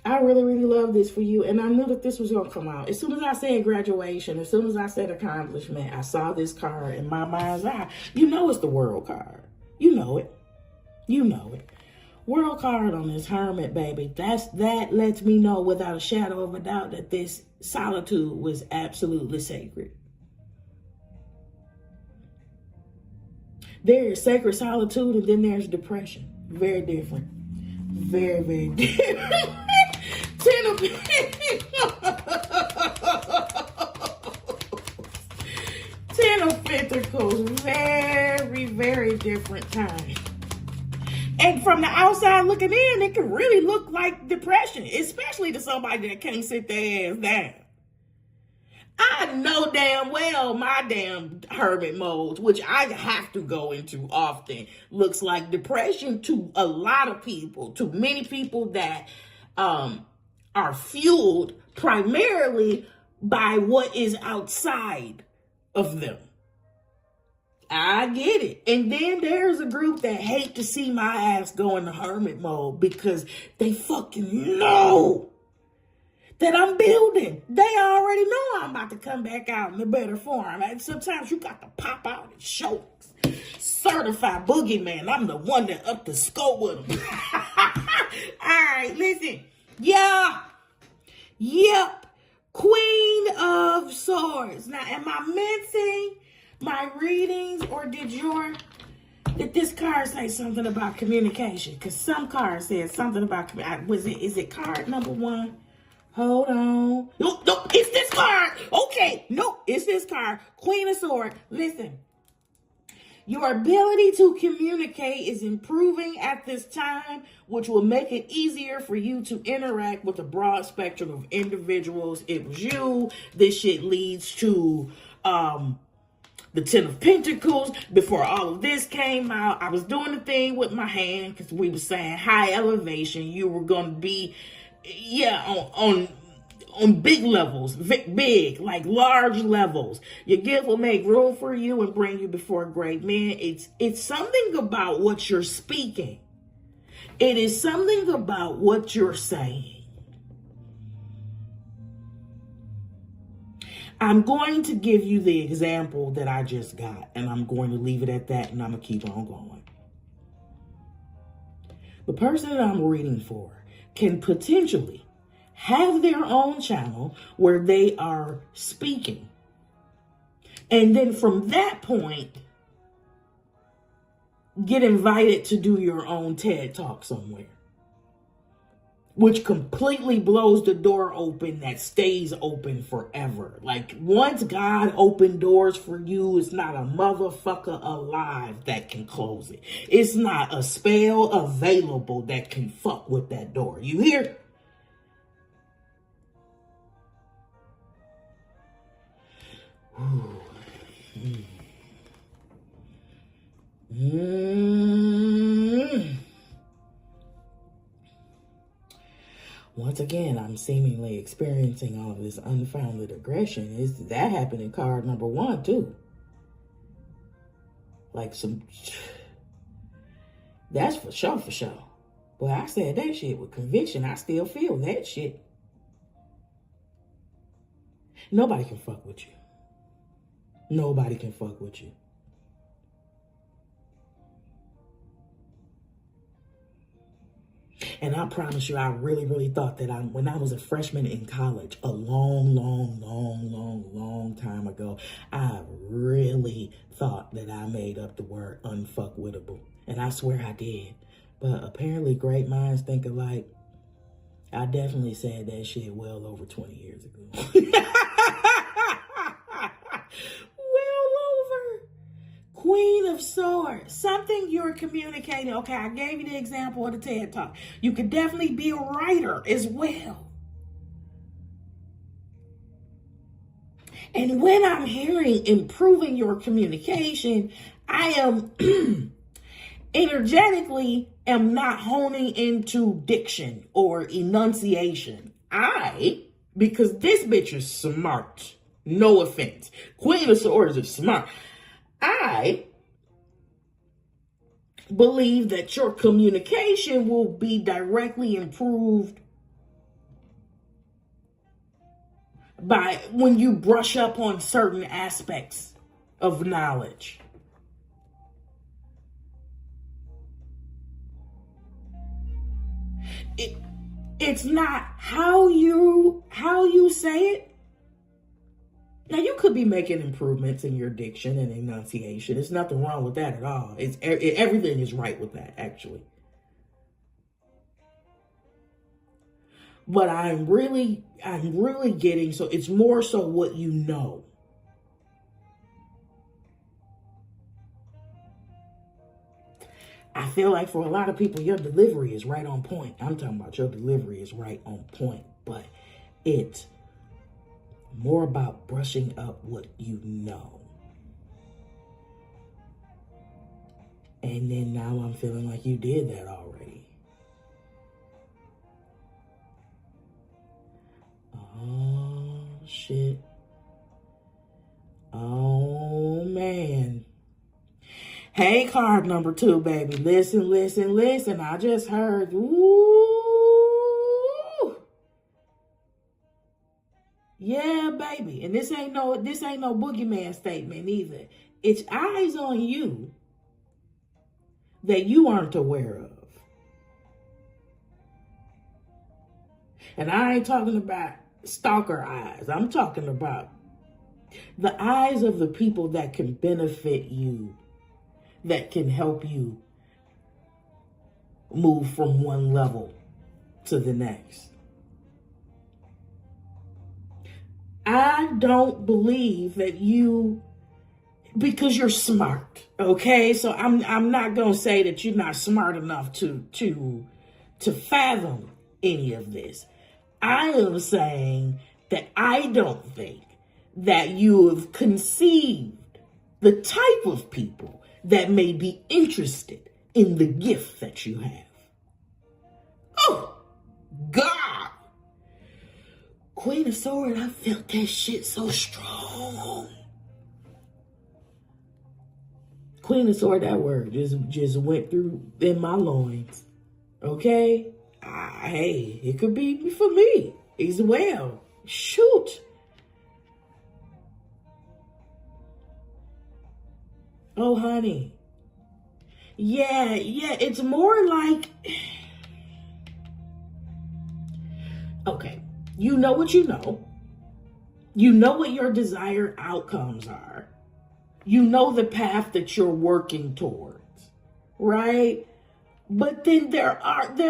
I really, really love this for you. And I knew that this was going to come out. As soon as I said graduation, as soon as I said accomplishment, I saw this card in my mind's eye. You know it's the world card. You know it. You know it. World card on this hermit, baby. That lets me know without a shadow of a doubt that this solitude was absolutely sacred. There is sacred solitude, and then there's depression. Very different. Very, very different. 10 of Pentacles. Very, very different time. And from the outside looking in, it can really look like depression, especially to somebody that can't sit their ass down. I know damn well my damn hermit modes, which I have to go into often, looks like depression to a lot of people, to many people that are fueled primarily by what is outside of them. I get it. And then there's a group that hate to see my ass go into hermit mode because they fucking know that I'm building. They already know I'm about to come back out in a better form. And sometimes you got to pop out and show certified boogeyman. I'm the one that up the scope with them. All right, listen. Yeah. Yep. Queen of Swords. Now, am I missing my readings, or did this card say something about communication? Because some cards said something about is it card number 1? Hold on. Nope, it's this card. Okay, nope, it's this card. Queen of Swords. Listen. Your ability to communicate is improving at this time, which will make it easier for you to interact with a broad spectrum of individuals. It was you. This shit leads to the 10 of Pentacles. Before all of this came out, I was doing the thing with my hand because we were saying high elevation. You were going to be, on big levels, big, like large levels. Your gift will make room for you and bring you before great men. It's something about what you're speaking. It is something about what you're saying. I'm going to give you the example that I just got, and I'm going to leave it at that, and I'm going to keep on going. The person that I'm reading for can potentially have their own channel where they are speaking. And then from that point, get invited to do your own TED Talk somewhere, which completely blows the door open that stays open forever. Like, once God opened doors for you, it's not a motherfucker alive that can close it. It's not a spell available that can fuck with that door. You hear? Once once again, I'm seemingly experiencing all this unfounded aggression. Is that happened in card number 1 too? Like that's for sure, for sure. But I said that shit with conviction. I still feel that shit. Nobody can fuck with you. Nobody can fuck with you. And I promise you, I really, really thought that when I was a freshman in college, a long time ago, I really thought that I made up the word unfuckwittable. And I swear I did. But apparently great minds think alike. I definitely said that shit well over 20 years ago. Well over. Queen of Swords, something you're communicating. Okay, I gave you the example of the TED Talk. You could definitely be a writer as well. And when I'm hearing improving your communication, I am energetically am not honing into diction or enunciation. Because this bitch is smart. No offense. Queen of Swords is smart. I believe that your communication will be directly improved by when you brush up on certain aspects of knowledge. It's not how you say it. Now, you could be making improvements in your diction and enunciation. There's nothing wrong with that at all. Everything is right with that, actually. But I'm really getting, so it's more so what you know. I feel like for a lot of people, your delivery is right on point. I'm talking about your delivery is right on point, but it's more about brushing up what you know. And then now I'm feeling like you did that already. Oh, shit. Oh, man. Hey, card number 2, baby. Listen. I just heard. Ooh. Yeah, baby. And this ain't no boogeyman statement either. It's eyes on you that you aren't aware of. And I ain't talking about stalker eyes. I'm talking about the eyes of the people that can benefit you, that can help you move from one level to the next. I don't believe that because you're smart, okay? So I'm not gonna say that you're not smart enough to fathom any of this. I am saying that I don't think that you have conceived the type of people that may be interested in the gift that you have. Oh, God. Queen of Swords, I felt that shit so strong. Queen of Swords, that word just went through in my loins. Okay? Hey, it could be for me as well. Shoot. Oh, honey. Yeah, it's more like, okay, you know what you know. You know what your desired outcomes are. You know the path that you're working towards, right? But then there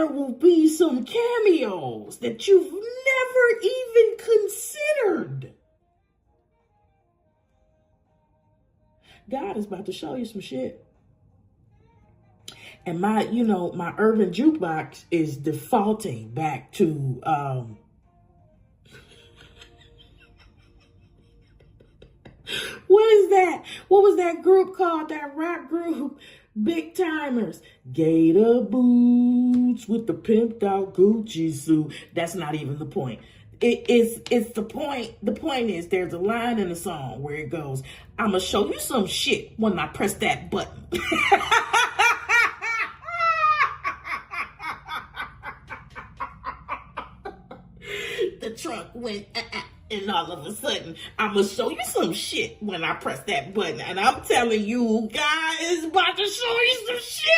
will be some cameos that you've never even considered. God is about to show you some shit. And my urban jukebox is defaulting back to, what is that? What was that group called? That rap group? Big timers. Gator boots with the pimped out Gucci suit. That's not even the point. It's the point. The point is there's a line in the song where it goes, I'ma show you some shit when I press that button. The trunk went and all of a sudden, I'ma show you some shit when I press that button. And I'm telling you guys, about to show you some shit.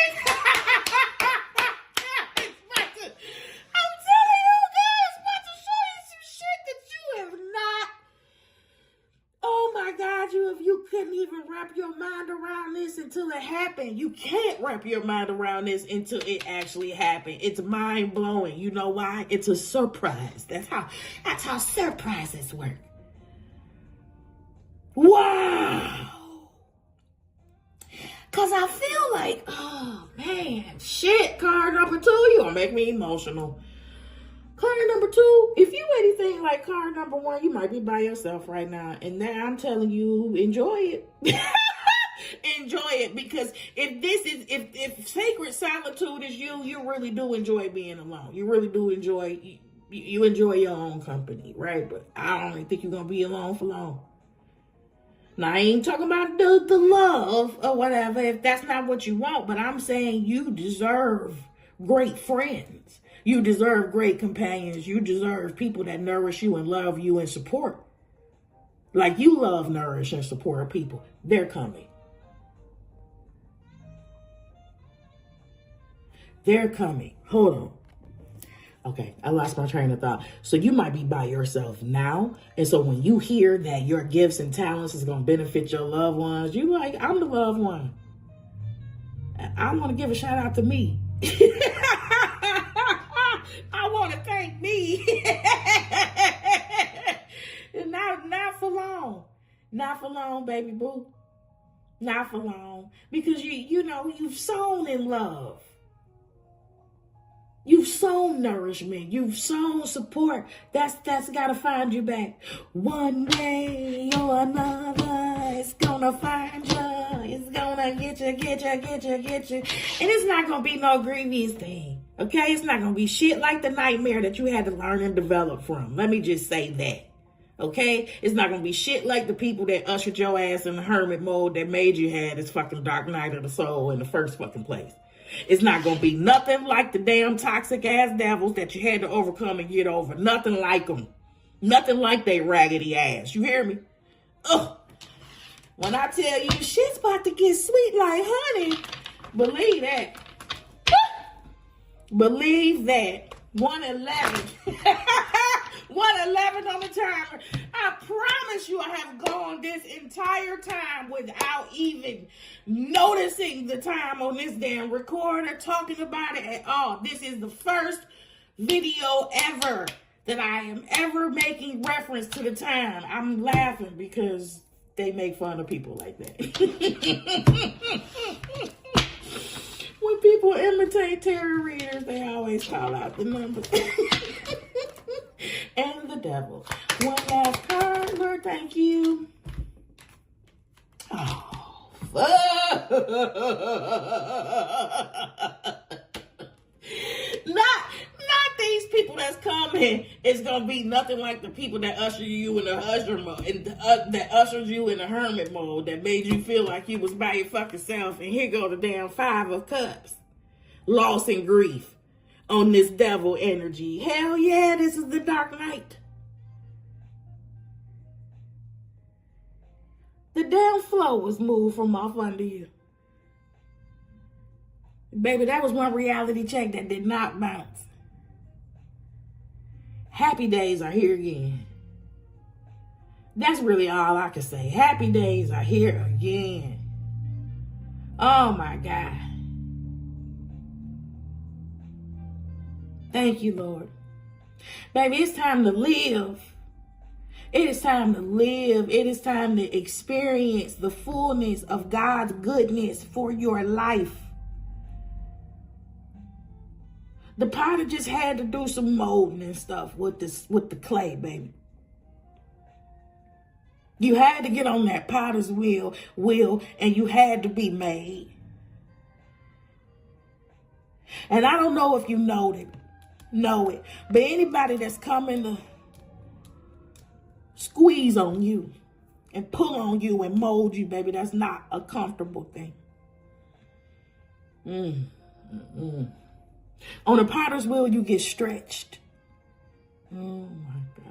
You couldn't even wrap your mind around this until it happened. You can't wrap your mind around this until it actually happened. It's mind blowing. You know why? It's a surprise. That's how surprises work. Wow. Cause I feel like, oh man, shit, card number 2, you gonna make me emotional. Card number 2, if you anything like card number 1, you might be by yourself right now. And now I'm telling you, enjoy it. Enjoy it, because if sacred solitude is you really do enjoy being alone. You really do enjoy, you enjoy your own company, right? But I don't think you're going to be alone for long. Now, I ain't talking about the love or whatever, if that's not what you want, but I'm saying you deserve great friends. You deserve great companions. You deserve people that nourish you and love you and support. Like you love, nourish, and support people. They're coming. They're coming. Hold on. Okay, I lost my train of thought. So you might be by yourself now. And so when you hear that your gifts and talents is going to benefit your loved ones, you like, I'm the loved one. I want to give a shout out to me. I want to thank me. Not for long. Not for long, baby boo. Not for long. Because you know, you've sown in love. You've sown nourishment. You've sown support. That's got to find you back. One way or another, it's going to find you. It's going to get you. And it's not going to be no grievous thing. Okay? It's not going to be shit like the nightmare that you had to learn and develop from. Let me just say that. Okay? It's not going to be shit like the people that ushered your ass in the hermit mode that made you have this fucking dark night of the soul in the first fucking place. It's not going to be nothing like the damn toxic ass devils that you had to overcome and get over. Nothing like them. Nothing like they raggedy ass. You hear me? Ugh. When I tell you shit's about to get sweet like honey, believe that. Believe that. 111. 111 on the timer. I promise you I have gone this entire time without even noticing the time on this damn recorder, talking about it at all. This is the first video ever that I am ever making reference to the time. I'm laughing because they make fun of people like that. When people imitate tarot readers, they always call out the number. And the devil. One last card, Lord, thank you. Oh, fuck. Not these people that's coming. It's gonna be nothing like the people that usher you in the usher mode, and that ushered you in the hermit mode, that made you feel like you was by your fucking self. And here go the damn 5 of Cups, loss and grief on this devil energy. Hell yeah, this is the dark night. The damn flow was moved from off under you. Baby, that was one reality check that did not bounce. Happy days are here again. That's really all I can say. Happy days are here again. Oh my God. Thank you, Lord. Baby, it's time to live. It is time to live. It is time to experience the fullness of God's goodness for your life. The potter just had to do some molding and stuff with the clay, baby. You had to get on that potter's wheel, and you had to be made. And I don't know if you know it, but anybody that's coming to squeeze on you and pull on you and mold you, baby, that's not a comfortable thing. On a potter's wheel, you get stretched. Oh my God.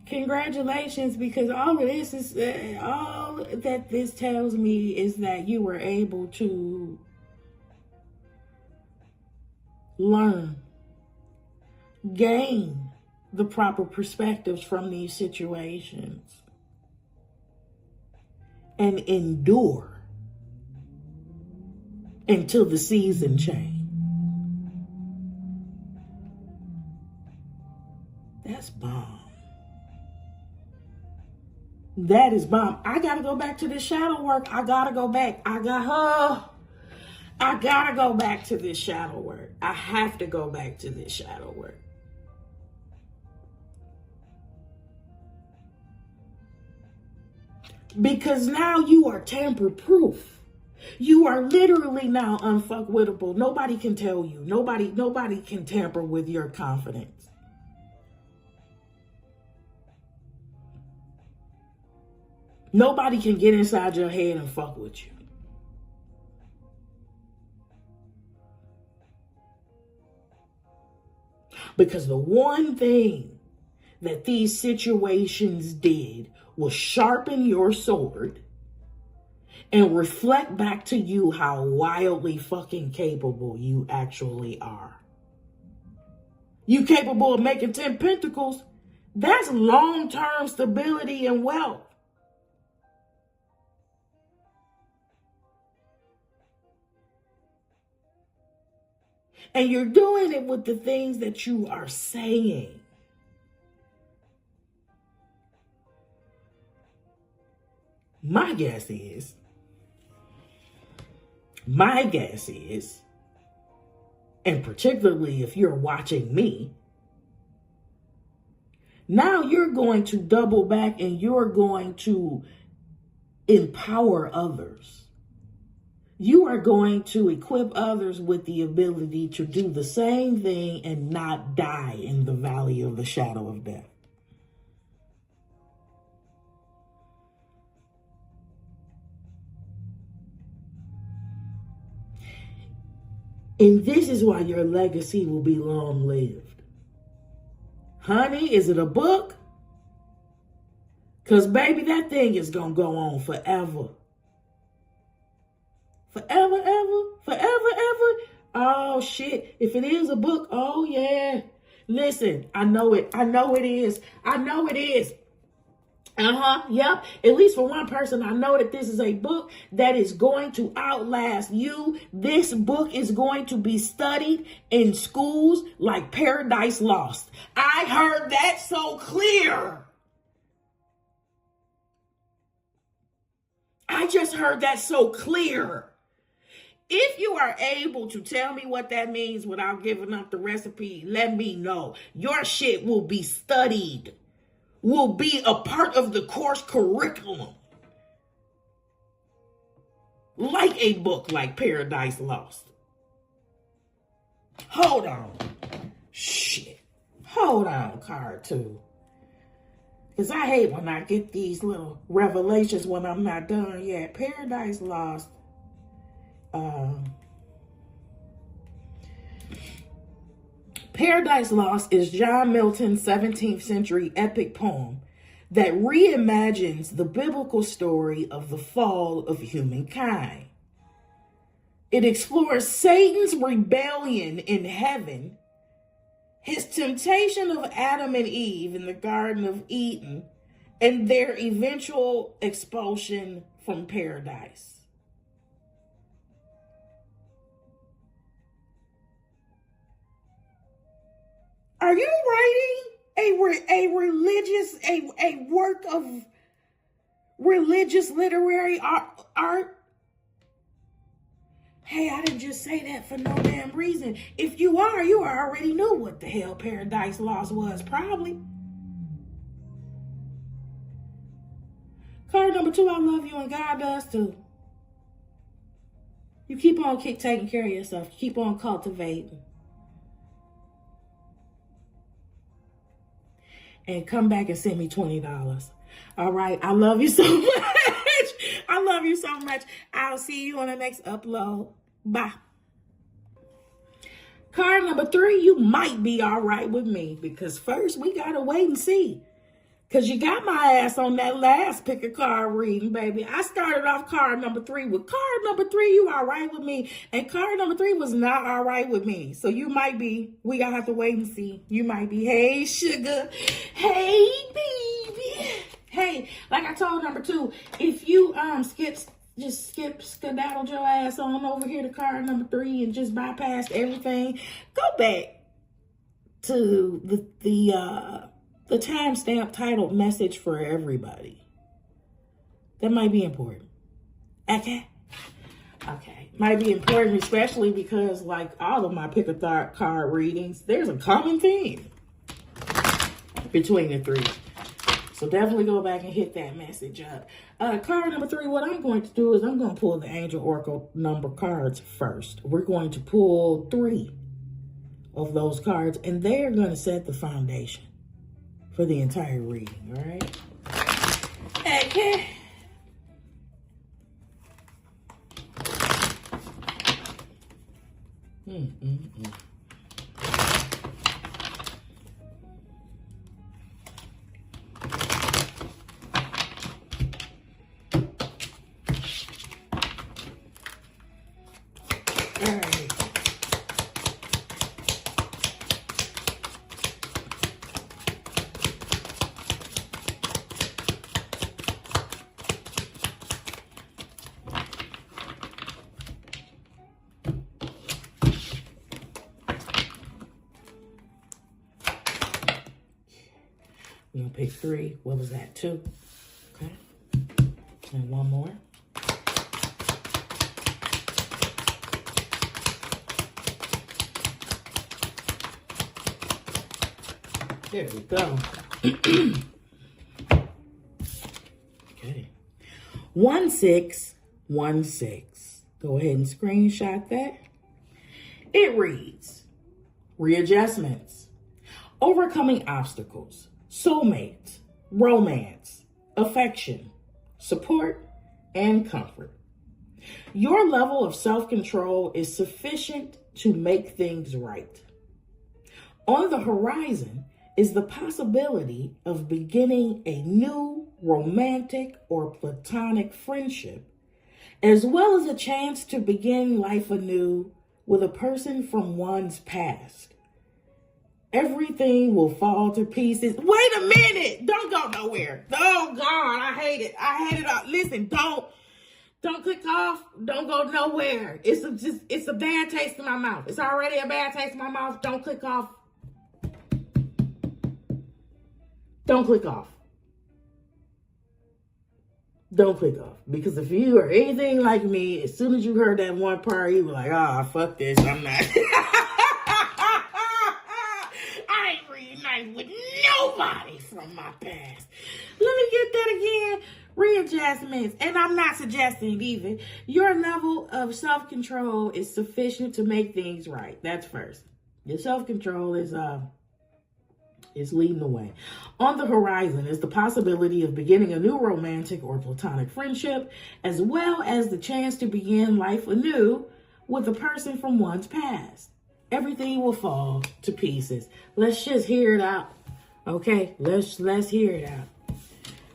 Congratulations, because all that this tells me is that you were able to learn, gain the proper perspectives from these situations, and endure until the season change. That's bomb. That is bomb. I gotta go back to this shadow work. I gotta go back. I gotta go back to this shadow work. I have to go back to this shadow work. Because now you are tamper-proof. You are literally now unfuckwittable. Nobody can tell you. Nobody can tamper with your confidence. Nobody can get inside your head and fuck with you. Because the one thing that these situations did was sharpen your sword and reflect back to you how wildly fucking capable you actually are. You capable of making 10 pentacles. That's long-term stability and wealth. And you're doing it with the things that you are saying. My guess is, and particularly if you're watching me, now you're going to double back and you're going to empower others. You are going to equip others with the ability to do the same thing and not die in the valley of the shadow of death. And this is why your legacy will be long-lived. Honey, is it a book? Because, baby, that thing is going to go on forever. Forever, ever. Oh, shit. If it is a book, oh, yeah. Listen, I know it is. Yep. At least for one person, I know that this is a book that is going to outlast you. This book is going to be studied in schools like Paradise Lost. I heard that so clear. I just heard that so clear. If you are able to tell me what that means without giving up the recipe, let me know. Your shit will be studied, will be a part of the course curriculum. Like a book like Paradise Lost. Hold on. Shit. Hold on, card 2. Because I hate when I get these little revelations when I'm not done yet. Paradise Lost. Paradise Lost is John Milton's 17th century epic poem that reimagines the biblical story of the fall of humankind. It explores Satan's rebellion in heaven, his temptation of Adam and Eve in the Garden of Eden, and their eventual expulsion from paradise. Are you writing a work of religious literary art? Hey, I didn't just say that for no damn reason. If you already knew what the hell Paradise Lost was, probably. Card number 2, I love you and God does too. You keep on taking care of yourself. Keep on cultivating. And come back and send me $20. All right. I love you so much. I love you so much. I'll see you on the next upload. Bye. Card number 3, you might be all right with me, because first we got to wait and see. Because you got my ass on that last pick a card reading, baby. I started off card number 3 with card number 3, you all right with me. And card number 3 was not all right with me. So you might be, we got to have to wait and see. You might be, hey, sugar. Hey, baby. Hey, like I told number 2, if you skedaddled your ass on over here to card number 3 and just bypassed everything, go back to the timestamp titled Message for Everybody. That might be important. Okay. Might be important, especially because, like all of my pick a card readings, there's a common theme between the 3. So definitely go back and hit that message up. Card number 3, what I'm going to do is I'm going to pull the Angel Oracle number cards first. We're going to pull 3 of those cards, and they're going to set the foundation for the entire reading, all right? Okay. We're going to pick 3. What was that? 2. Okay. And one more. There we go. Okay. 1616. Go ahead and screenshot that. It reads, readjustments, overcoming obstacles, soulmates, romance, affection, support, and comfort. Your level of self-control is sufficient to make things right. On the horizon is the possibility of beginning a new romantic or platonic friendship, as well as a chance to begin life anew with a person from one's past. Everything will fall to pieces. Wait a minute. Don't go nowhere. Oh, God, I hate it. I hate it all. Listen, don't click off. Don't go nowhere. It's a bad taste in my mouth. It's already a bad taste in my mouth. Don't click off. Don't click off. Don't click off. Because if you are anything like me, as soon as you heard that one part, you were like, fuck this. I'm not. I ain't reuniting with nobody from my past. Let me get that again. Readjustments. And I'm not suggesting either. Your level of self-control is sufficient to make things right. That's first. Your self-control is leading the way. On the horizon is the possibility of beginning a new romantic or platonic friendship, as well as the chance to begin life anew with a person from one's past. Everything will fall to pieces. Let's just hear it out. Okay? Let's hear it out.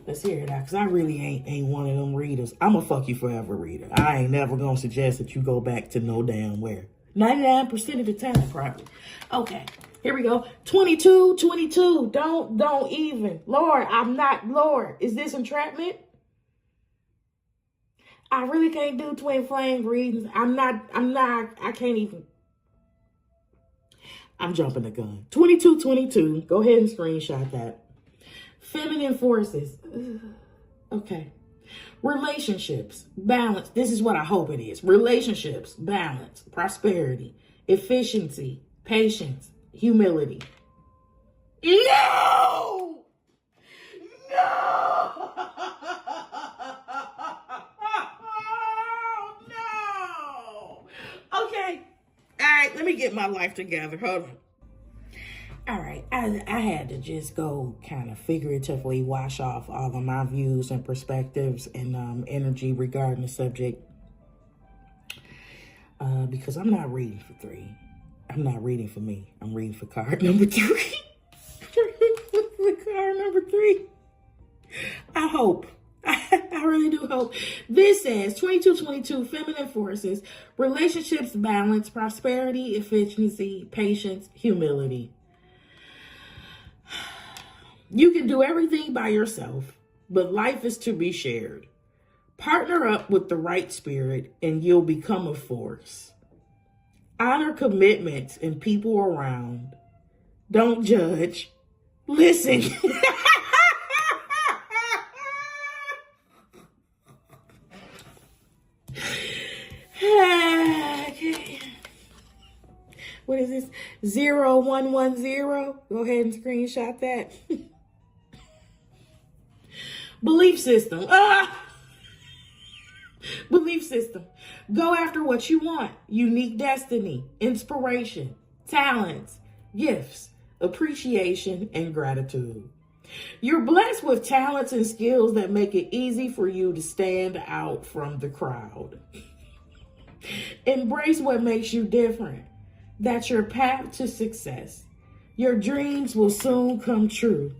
Let's hear it out. Because I really ain't one of them readers. I'm a fuck you forever reader. I ain't never going to suggest that you go back to no damn where. 99% of the time, probably. Okay. Here we go. 22. Don't even. Lord, I'm not. Lord, is this entrapment? I really can't do twin flame readings. I can't even. I'm jumping the gun. 22. Go ahead and screenshot that. Feminine forces. Okay. Relationships, balance. This is what I hope it is. Relationships, balance, prosperity, efficiency, patience, humility. No! Let me get my life together. Hold on. All right, I had to just go kind of figuratively wash off all of my views and perspectives and energy regarding the subject because I'm not reading for 3. I'm not reading for me. I'm reading for card number 3. For card number 3. I hope. I really do hope. This says 2222 feminine forces, relationships, balance, prosperity, efficiency, patience, humility. You can do everything by yourself, but life is to be shared. Partner up with the right spirit and you'll become a force. Honor commitments and people around. Don't judge. Listen. Okay. What is this? 0110. Go ahead and screenshot that. Belief system. Belief system. Go after what you want. Unique destiny, inspiration, talents, gifts, appreciation, and gratitude. You're blessed with talents and skills that make it easy for you to stand out from the crowd. Embrace what makes you different. That's your path to success. Your dreams will soon come true.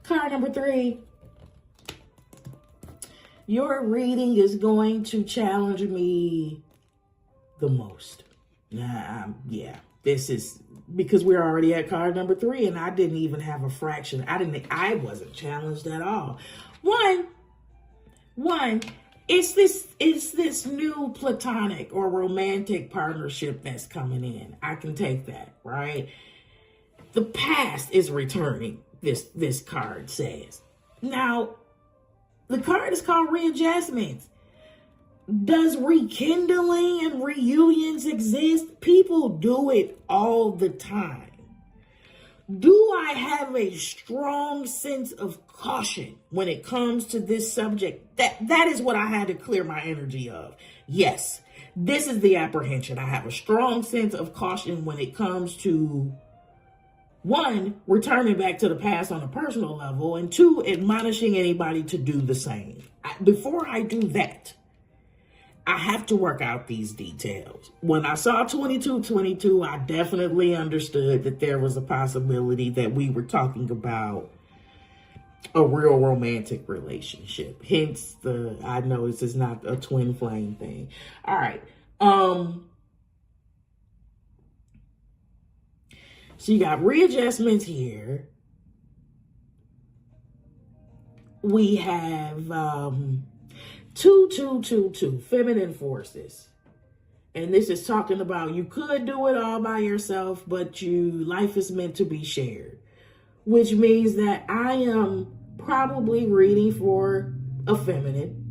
Card number 3. Your reading is going to challenge me the most. Yeah, this is because we're already at card number 3 and I didn't even have a fraction. I wasn't challenged at all. One, it's this new platonic or romantic partnership that's coming in. I can take that, right? The past is returning, this card says. Now, the card is called readjustments. Does rekindling and reunions exist? People do it all the time. Do I have a strong sense of caution when it comes to this subject? That is what I had to clear my energy of. Yes, this is the apprehension. I have a strong sense of caution when it comes to 1, returning back to the past on a personal level, and 2, admonishing anybody to do the same. Before I do that, I have to work out these details. When I saw 2222, I definitely understood that there was a possibility that we were talking about a real romantic relationship. Hence I know this is not a twin flame thing. All right. So you got readjustments here. We have 2222, feminine forces. And this is talking about you could do it all by yourself, but life is meant to be shared. Which means that I am probably reading for a feminine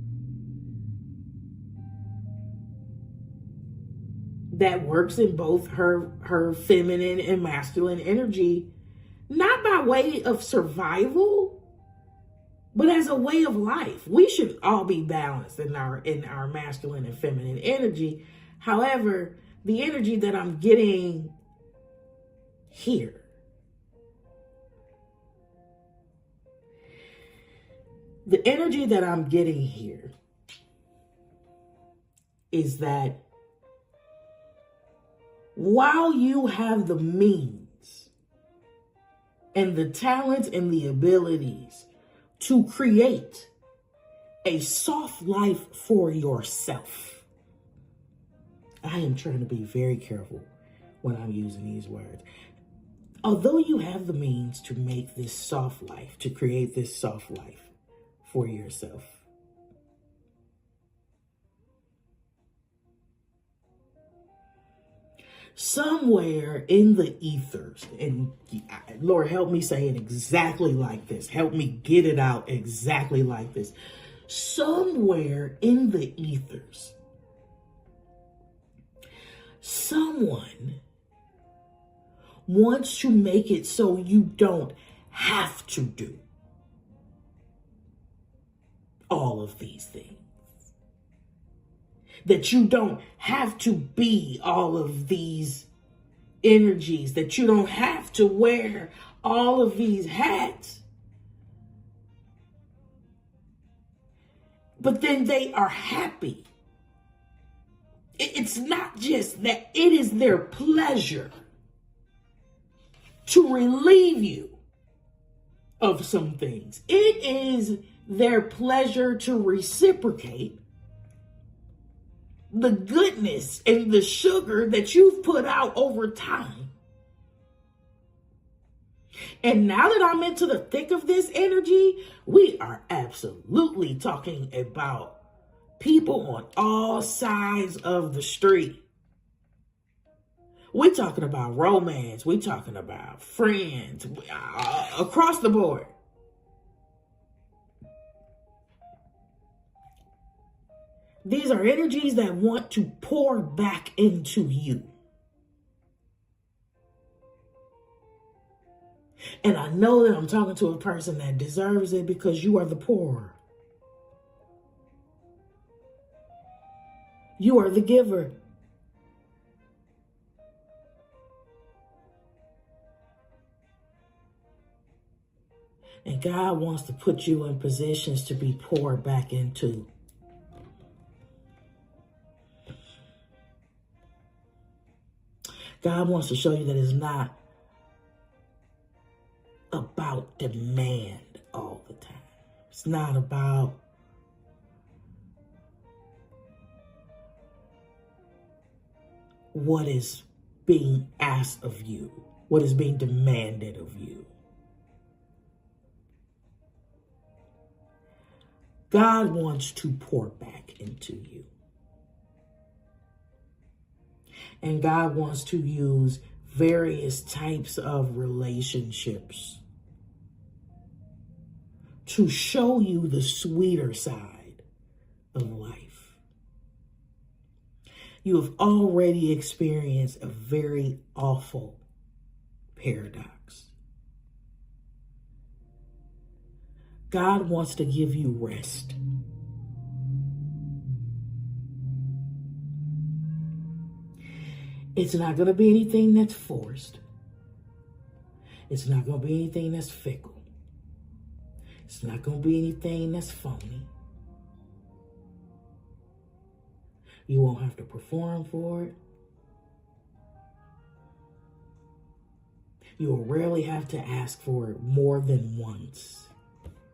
that works in both her feminine and masculine energy, not by way of survival, but as a way of life. We should all be balanced in our masculine and feminine energy. However, the energy that I'm getting here is that while you have the means and the talents and the abilities to create a soft life for yourself, I am trying to be very careful when I'm using these words. Although you have the means to make this soft life, to create this soft life for yourself, somewhere in the ethers, and Lord, help me say it exactly like this. Help me get it out exactly like this. Somewhere in the ethers, someone wants to make it so you don't have to do all of these things. that you don't have to be all of these energies, that you don't have to wear all of these hats. But then they are happy. It's not just that, it is their pleasure to relieve you of some things. It is their pleasure to reciprocate the goodness and the sugar that you've put out over time. And now that I'm into the thick of this energy, we are absolutely talking about people on all sides of the street. We're talking about romance. We're talking about friends, across the board. These are energies that want to pour back into you. And I know that I'm talking to a person that deserves it, because you are the pourer. You are the giver. And God wants to put you in positions to be poured back into. God wants to show you that it's not about demand all the time. It's not about what is being asked of you, what is being demanded of you. God wants to pour back into you. And God wants to use various types of relationships to show you the sweeter side of life. You have already experienced a very awful paradox. God wants to give you rest. It's not going to be anything that's forced. It's not going to be anything that's fickle. It's not going to be anything that's phony. You won't have to perform for it. You will rarely have to ask for it more than once,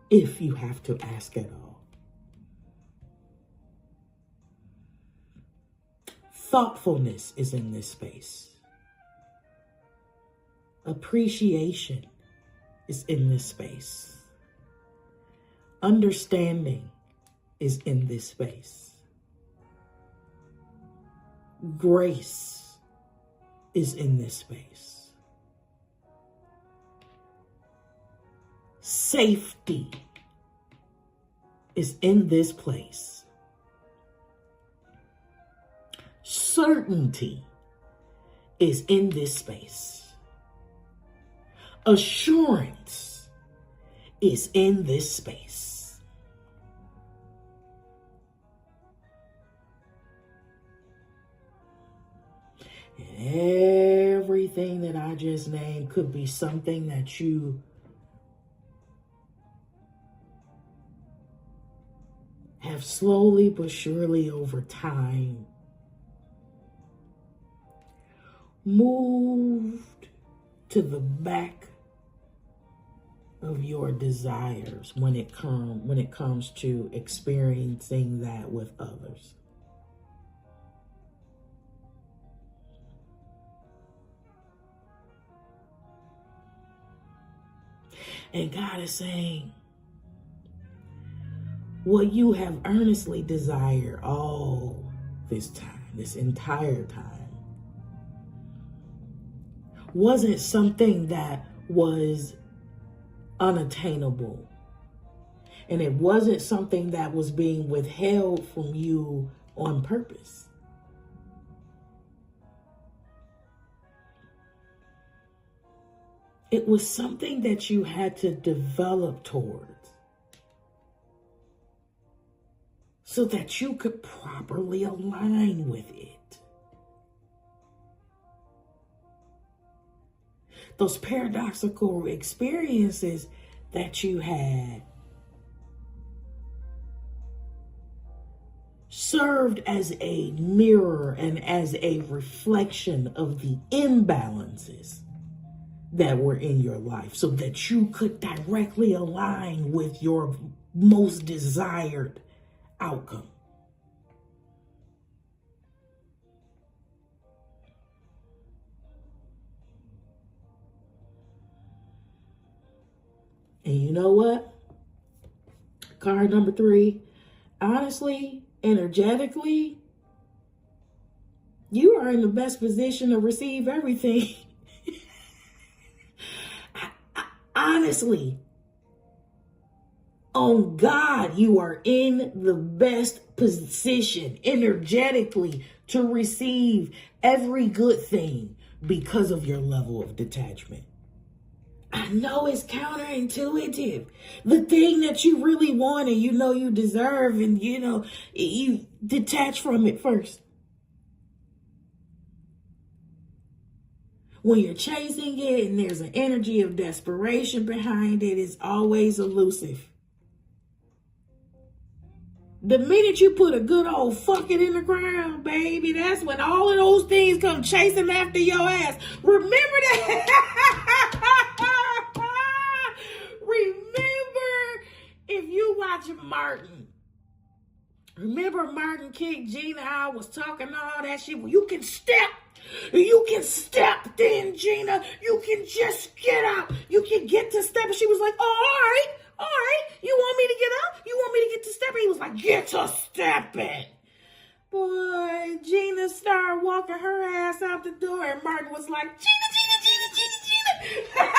if you have to ask at all. Thoughtfulness is in this space. Appreciation is in this space. Understanding is in this space. Grace is in this space. Safety is in this place. Certainty is in this space. Assurance is in this space. And everything that I just named could be something that you have slowly but surely over time moved to the back of your desires when it comes to experiencing that with others. And God is saying, what you have earnestly desired all this time, this entire time, wasn't something that was unattainable. And it wasn't something that was being withheld from you on purpose. It was something that you had to develop towards. so that you could properly align with it. Those paradoxical experiences that you had served as a mirror and as a reflection of the imbalances that were in your life so that you could directly align with your most desired outcome. And you know what? Card number 3, honestly, energetically, you are in the best position to receive everything. Honestly, on God, you are in the best position energetically to receive every good thing because of your level of detachment. I know it's counterintuitive. The thing that you really want and you know you deserve, and you detach from it first. When you're chasing it and there's an energy of desperation behind it, it's always elusive. The minute you put a good old fuck it in the ground, baby, that's when all of those things come chasing after your ass. Remember that? Remember, if you watch Martin, remember Martin kicked Gina out, was talking all that shit. Well, you can step then, Gina. You can just get out. You can get to step. And she was like, oh, all right. You want me to get up? You want me to get to stepping? He was like, get to stepping. Boy, Gina started walking her ass out the door, and Martin was like, Gina. Gina.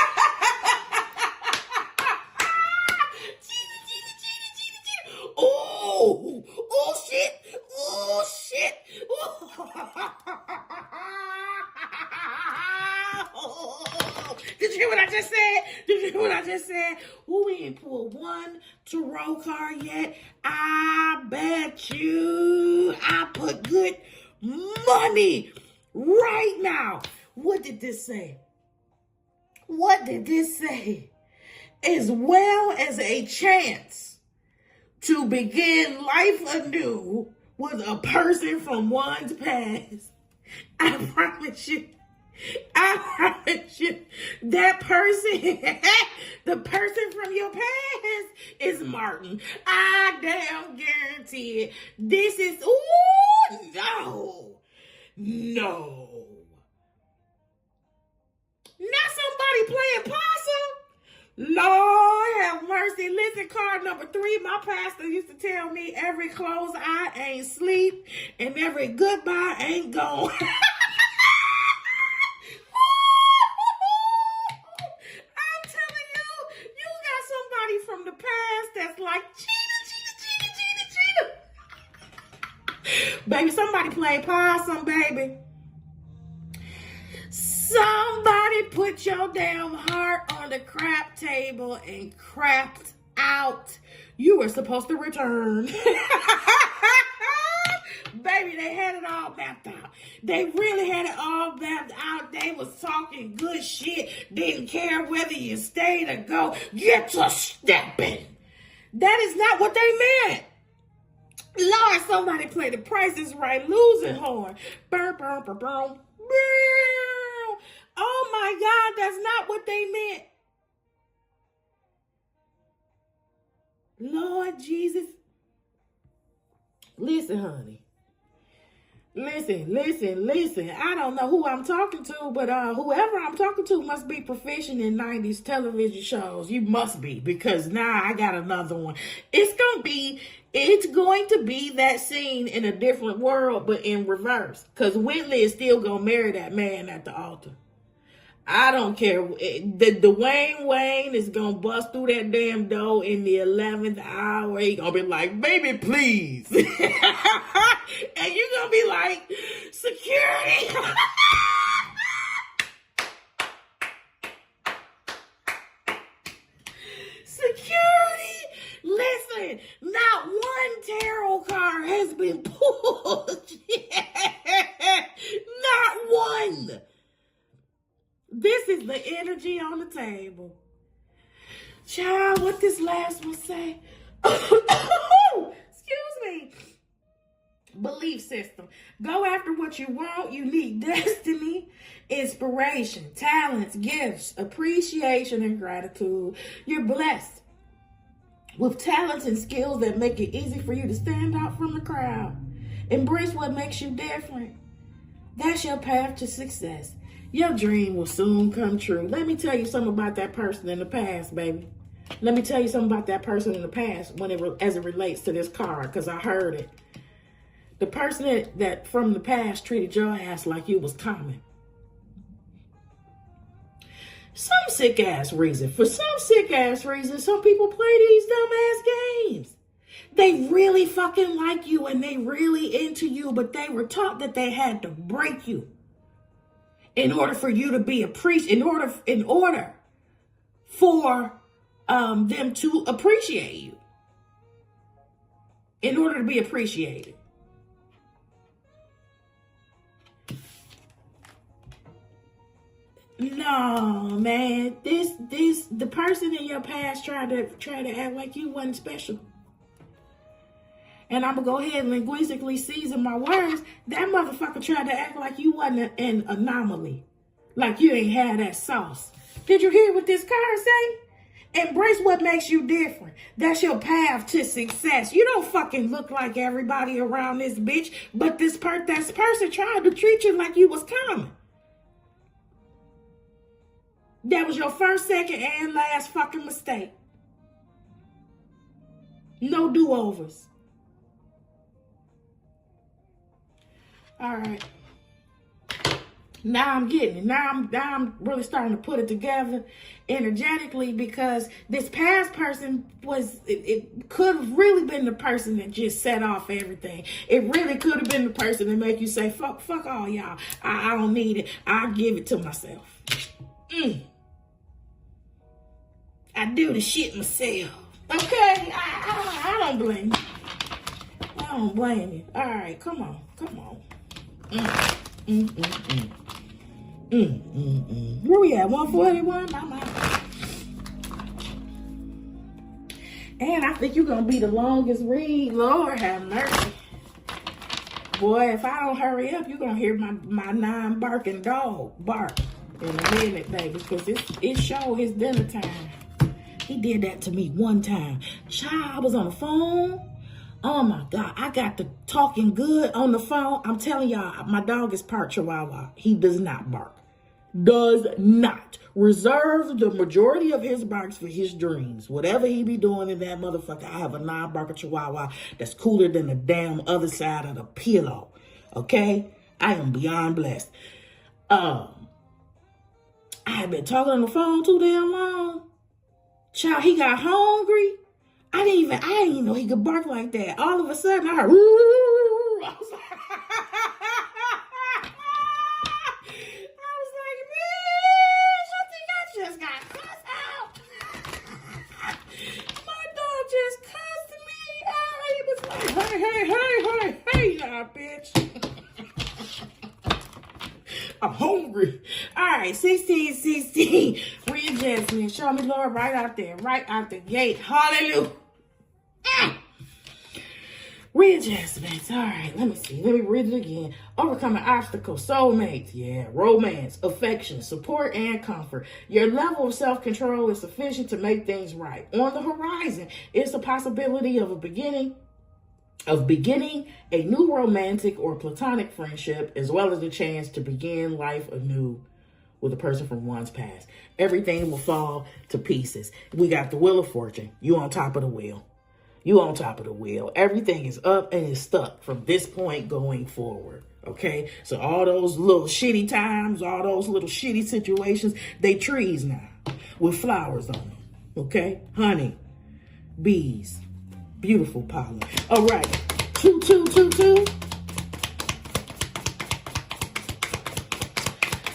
Oh, shit. Did you hear what I just said? We ain't pulled one tarot card yet. I bet you I put good money right now. What did this say? As well as a chance to begin life anew with a person from one's past. I promise you, that person, the person from your past is Martin. I damn guarantee it. This is, no. Not somebody playing possum. Lord have mercy. Listen, card number 3, my pastor used to tell me every close eye ain't sleep and every goodbye ain't gone. I'm telling you got somebody from the past that's like, Gina. Baby, somebody playing possum, baby. Somebody put your damn heart on the crap table and crapped out. You were supposed to return. Baby, they had it all mapped out. They really had it all mapped out. They was talking good shit. Didn't care whether you stayed or go. Get to stepping. That is not what they meant. Lord, somebody play The Price is Right losing horn. Burr, burr, burr, burr. Oh my God, that's not what they meant. Lord Jesus. Listen, honey. Listen. I don't know who I'm talking to, but whoever I'm talking to must be proficient in 90s television shows. You must be, because now I got another one. It's going to be that scene in a different world, but in reverse. Because Whitley is still going to marry that man at the altar. I don't care. The Dwayne Wayne is going to bust through that damn door in the 11th hour. He going to be like, baby, please. And you're going to be like, security. Security. Listen, not one tarot card has been pulled. Not one. This is the energy on the table. Child, what this last one say? Excuse me. Belief system. Go after what you want. You need destiny, inspiration, talents, gifts, appreciation, and gratitude. You're blessed with talents and skills that make it easy for you to stand out from the crowd. Embrace what makes you different. That's your path to success. Your dream will soon come true. Let me tell you something about that person in the past, baby. Let me tell you something about that person in the past as it relates to this card, because I heard it. The person that from the past treated your ass like you was common. For some sick ass reason, some people play these dumb ass games. They really fucking like you and they really into you, but they were taught that they had to break you in order for you to be appreciated, in order for them to appreciate you, in order to be appreciated. No, man, the person in your past tried to act like you wasn't special. And I'm gonna go ahead and linguistically season my words. That motherfucker tried to act like you wasn't an anomaly, like you ain't had that sauce. Did you hear what this card say? Embrace what makes you different. That's your path to success. You don't fucking look like everybody around this bitch, but this person tried to treat you like you was common. That was your first, second, and last fucking mistake. No do-overs. All right. Now I'm getting it. Now I'm really starting to put it together energetically, because this past person it could have really been the person that just set off everything. It really could have been the person that make you say, fuck all y'all. I don't need it. I'll give it to myself. I do the shit myself. Okay? I don't blame you. I don't blame you. All right, come on. Where we at? 141? I'm out. And I think you're going to be the longest read. Lord have mercy. Boy, if I don't hurry up, you're going to hear my non-barking dog bark in a minute, baby, because it showed his dinner time. He did that to me one time. Child, I was on the phone. Oh my God, I got to talking good on the phone. I'm telling y'all, my dog is part Chihuahua. He does not bark. Does not. Reserve the majority of his barks for his dreams. Whatever he be doing in that motherfucker, I have a non-barker Chihuahua that's cooler than the damn other side of the pillow. Okay? I am beyond blessed. I have been talking on the phone too damn long. Child, he got hungry. I didn't even know he could bark like that. All of a sudden, I heard, I was like, bitch, I think I just got cussed out. My dog just cussed me out. He was like, hey, now, bitch. I'm hungry. All right, 16. Readjustment. Show me, Lord, right out the gate. Hallelujah. Readjustments. All right, let me see. Let me read it again. Overcoming obstacles, soulmates. Yeah, romance, affection, support, and comfort. Your level of self-control is sufficient to make things right. On the horizon is the possibility of beginning a new romantic or platonic friendship, as well as the chance to begin life anew with a person from one's past. Everything will fall to pieces. We got the Wheel of Fortune. You on top of the wheel. Everything is up and is stuck from this point going forward. Okay? So all those little shitty times, all those little shitty situations, they trees now with flowers on them. Okay? Honey, bees, beautiful pollen. All right. 2.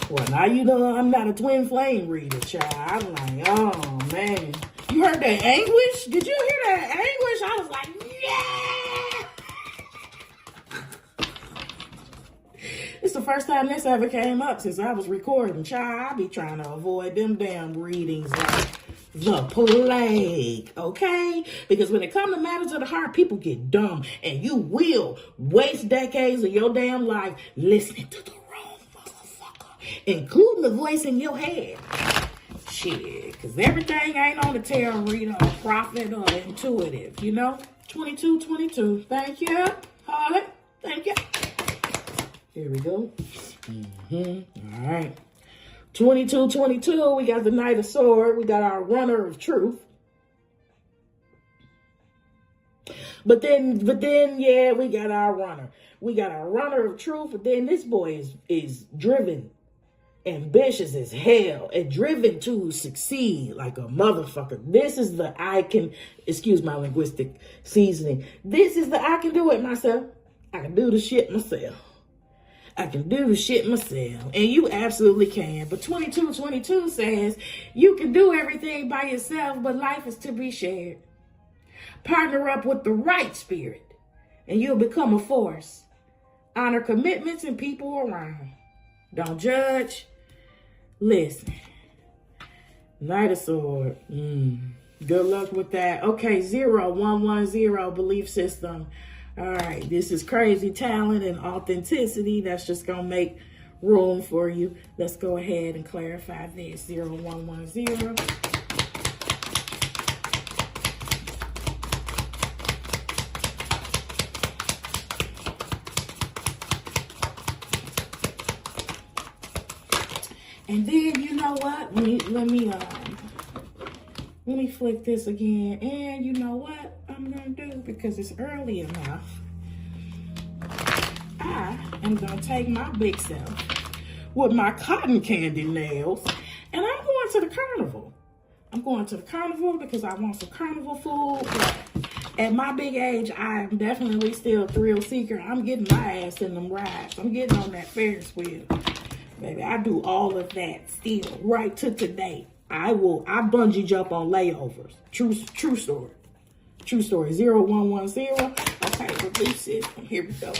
Well, now you know I'm not a twin flame reader, child. I'm like, oh, man. You heard that anguish? Did you hear that anguish? I was like, yeah! the first time this ever came up since I was recording. Child, I be trying to avoid them damn readings like the plague, okay? Because when it comes to matters of the heart, people get dumb. And you will waste decades of your damn life listening to the wrong motherfucker, including the voice in your head. Shit, because everything ain't on the tarot reader or prophet or intuitive, you know? 2222. Thank you, Holly. Thank you. Here we go. All right. 2222, we got the Knight of Swords. We got our runner of truth. But then, yeah, we got our runner. We got our runner of truth, but then this boy is driven, ambitious as hell, and driven to succeed like a motherfucker. This is the excuse my linguistic seasoning. This is the I can do it myself. I can do the shit myself. I can do the shit myself. And you absolutely can. But 2222 says you can do everything by yourself, but life is to be shared. Partner up with the right spirit, and you'll become a force. Honor commitments and people around. Don't judge. Listen. Knight of Swords. Good luck with that. Okay, 0110 belief system. All right, this is crazy talent and authenticity. That's just going to make room for you. Let's go ahead and clarify this. 0110. And then, you know what? Let me flick this again. And you know what I'm going to do? Because it's early enough. I am going to take my big self with my cotton candy nails. And I'm going to the carnival. I'm going to the carnival because I want some carnival food. But at my big age, I am definitely still a thrill seeker. I'm getting my ass in them rides. I'm getting on that Ferris wheel. Baby, I do all of that still, right to today. I bungee jump on layovers. True story. True story. 0110. Okay, release it. Here we go.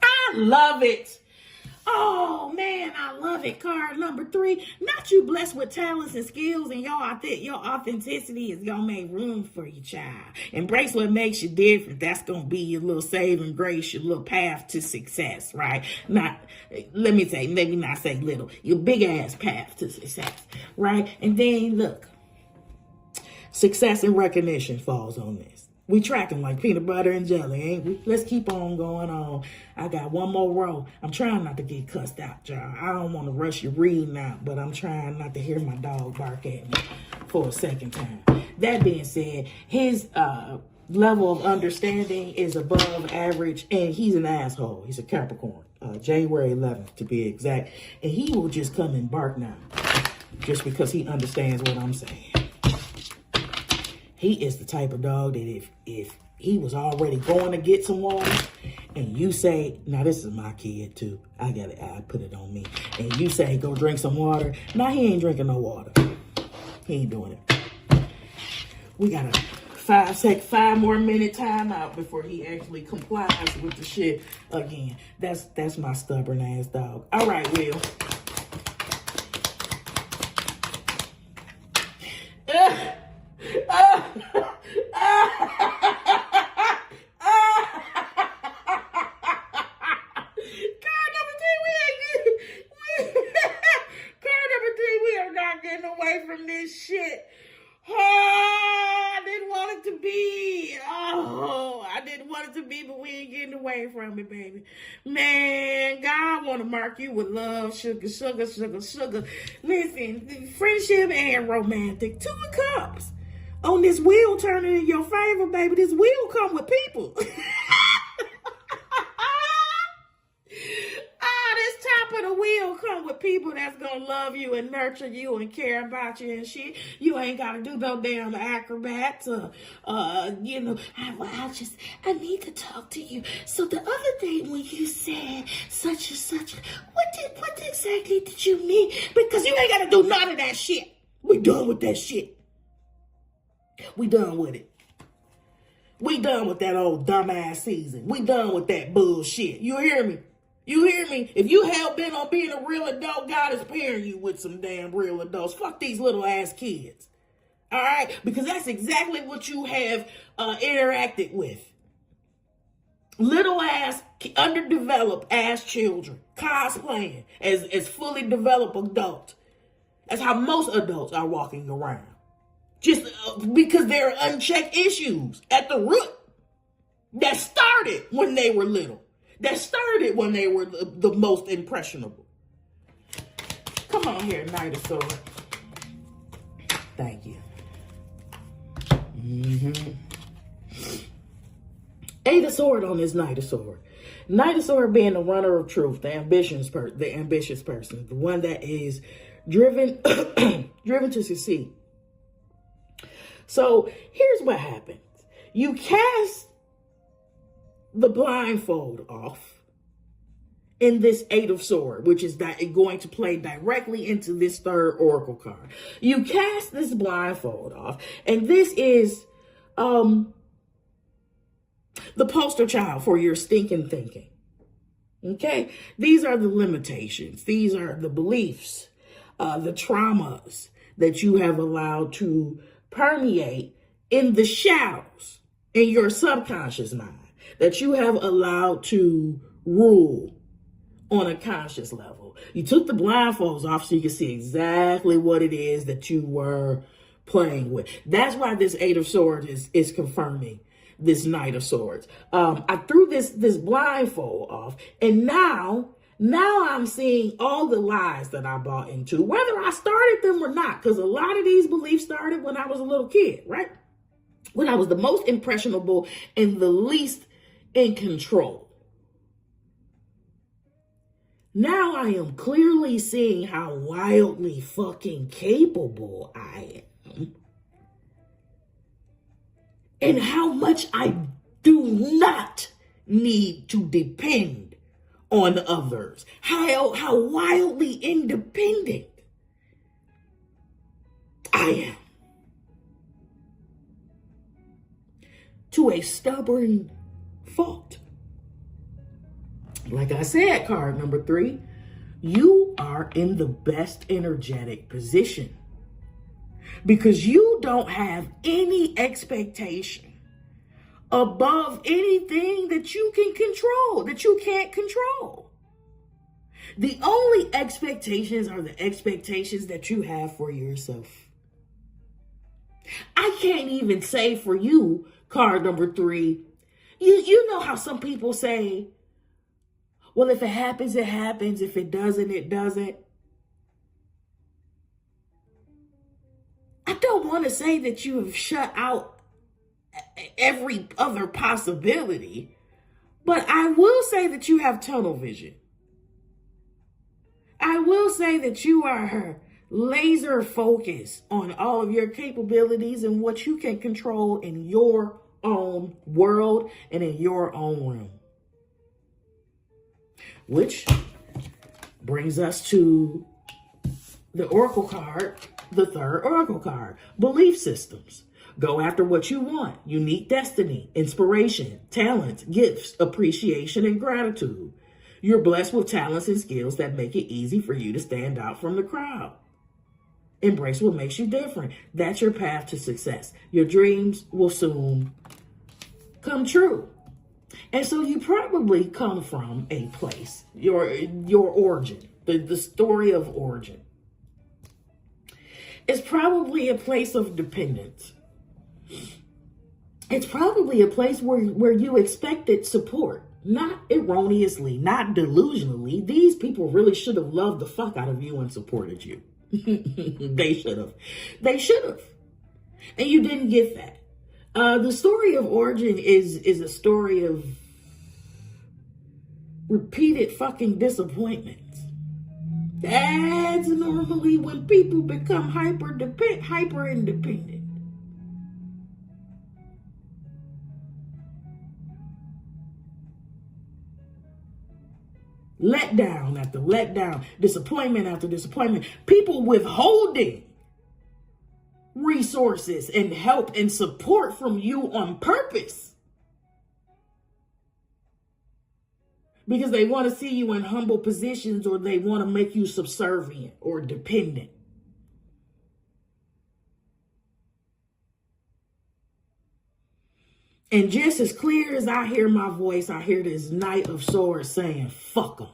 I love it. Oh, man, I love it. Card number 3. Not you blessed with talents and skills, and your authenticity is going to make room for you, child. Embrace what makes you different. That's going to be your little saving grace, your little path to success, right? Maybe not say little, your big ass path to success, right? And then, look, success and recognition falls on this. We tracking like peanut butter and jelly, ain't we? Let's keep on going on. I got one more row. I'm trying not to get cussed out, y'all. I don't want to rush your reading out, but I'm trying not to hear my dog bark at me for a second time. That being said, his level of understanding is above average, and he's an asshole. He's a Capricorn, January 11th to be exact. And he will just come and bark now just because he understands what I'm saying. He is the type of dog that if he was already going to get some water and you say, now this is my kid too. I put it on me. And you say, go drink some water. Now he ain't drinking no water. He ain't doing it. We got a 5 more minute time out before he actually complies with the shit again. That's my stubborn ass dog. All right, Will. From this shit. I didn't want it to be. I didn't want it to be, but we ain't getting away from it, baby. Man, God want to mark you with love, sugar. Listen, friendship and romantic. 2 of Cups. On this wheel turning in your favor, baby. This wheel come with people. This top of the wheel come with people that's gonna love you and nurture you and care about you and shit. You ain't gotta do no damn acrobats or, I need to talk to you. So the other day when you said such and such, what exactly did you mean? Because you ain't gotta do none of that shit. We done with that shit. We done with it. We done with that old dumbass season. We done with that bullshit. You hear me? You hear me? If you hell bent on being a real adult, God is pairing you with some damn real adults. Fuck these little ass kids. All right? Because that's exactly what you have interacted with. Little ass, underdeveloped ass children cosplaying as fully developed adults. That's how most adults are walking around. Just because there are unchecked issues at the root that started when they were little. That started when they were the most impressionable. Come on here, Knight of Swords. Thank you. Eight of Swords on this Knight of Swords. Knight of Swords being the runner of truth, the ambitious person, the one that is driven to succeed. So here's what happens. You cast the blindfold off in this Eight of Swords, which is going to play directly into this third oracle card. You cast this blindfold off, and this is the poster child for your stinking thinking. Okay? These are the limitations. These are the beliefs, the traumas that you have allowed to permeate in the shadows in your subconscious mind, that you have allowed to rule on a conscious level. You took the blindfolds off so you can see exactly what it is that you were playing with. That's why this Eight of Swords is confirming this Knight of Swords. I threw this blindfold off, and now I'm seeing all the lies that I bought into, whether I started them or not, because a lot of these beliefs started when I was a little kid, right? When I was the most impressionable and the least in control. Now I am clearly seeing how wildly fucking capable I am. And how much I do not need to depend on others. How wildly independent I am. To a stubborn fault. Like I said, card number 3, you are in the best energetic position because you don't have any expectation above anything that you can control, that you can't control. The only expectations are the expectations that you have for yourself. I can't even say for you, card number 3, you know how some people say, well, if it happens, it happens. If it doesn't, it doesn't. I don't want to say that you have shut out every other possibility, but I will say that you have tunnel vision. I will say that you are laser focused on all of your capabilities and what you can control in your own world and in your own realm. Which brings us to the oracle card, the third oracle card, belief systems. Go after what you want. Unique destiny, inspiration, talents, gifts, appreciation, and gratitude. You're blessed with talents and skills that make it easy for you to stand out from the crowd. Embrace what makes you different. That's your path to success. Your dreams will soon come true. And so you probably come from a place, your origin, the story of origin. It's probably a place of dependence. It's probably a place where you expected support, not erroneously, not delusionally. These people really should have loved the fuck out of you and supported you. They should have. They should have. And you didn't get that. The story of origin is a story of repeated fucking disappointments. That's normally when people become hyper independent. Letdown after letdown, disappointment after disappointment, people withholding resources and help and support from you on purpose because they want to see you in humble positions, or they want to make you subservient or dependent. And just as clear as I hear my voice, I hear this Knight of Swords saying, fuck them.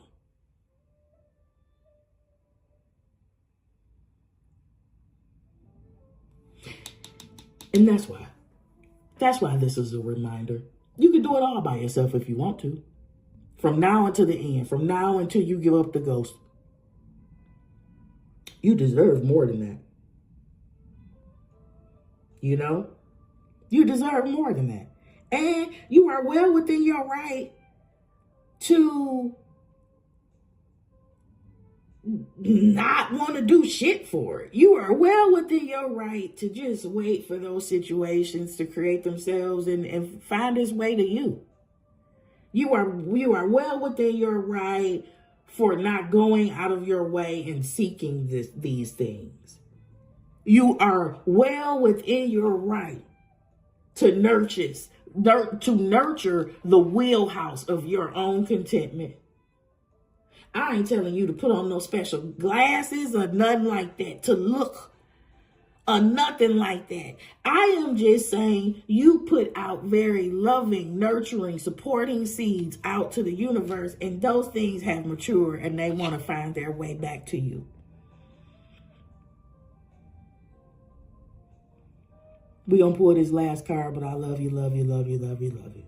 And that's why. That's why this is a reminder. You can do it all by yourself if you want to. From now until the end. From now until you give up the ghost. You deserve more than that. You know? You deserve more than that. And you are well within your right to not want to do shit for it. You are well within your right to just wait for those situations to create themselves and find its way to you. You are well within your right for not going out of your way and seeking these things. You are well within your right to nurture the wheelhouse of your own contentment. I ain't telling you to put on no special glasses or nothing like that to look or nothing like that. I am just saying you put out very loving, nurturing, supporting seeds out to the universe, and those things have matured and they want to find their way back to you. We gonna pull this last card, but I love you, love you, love you, love you, love you.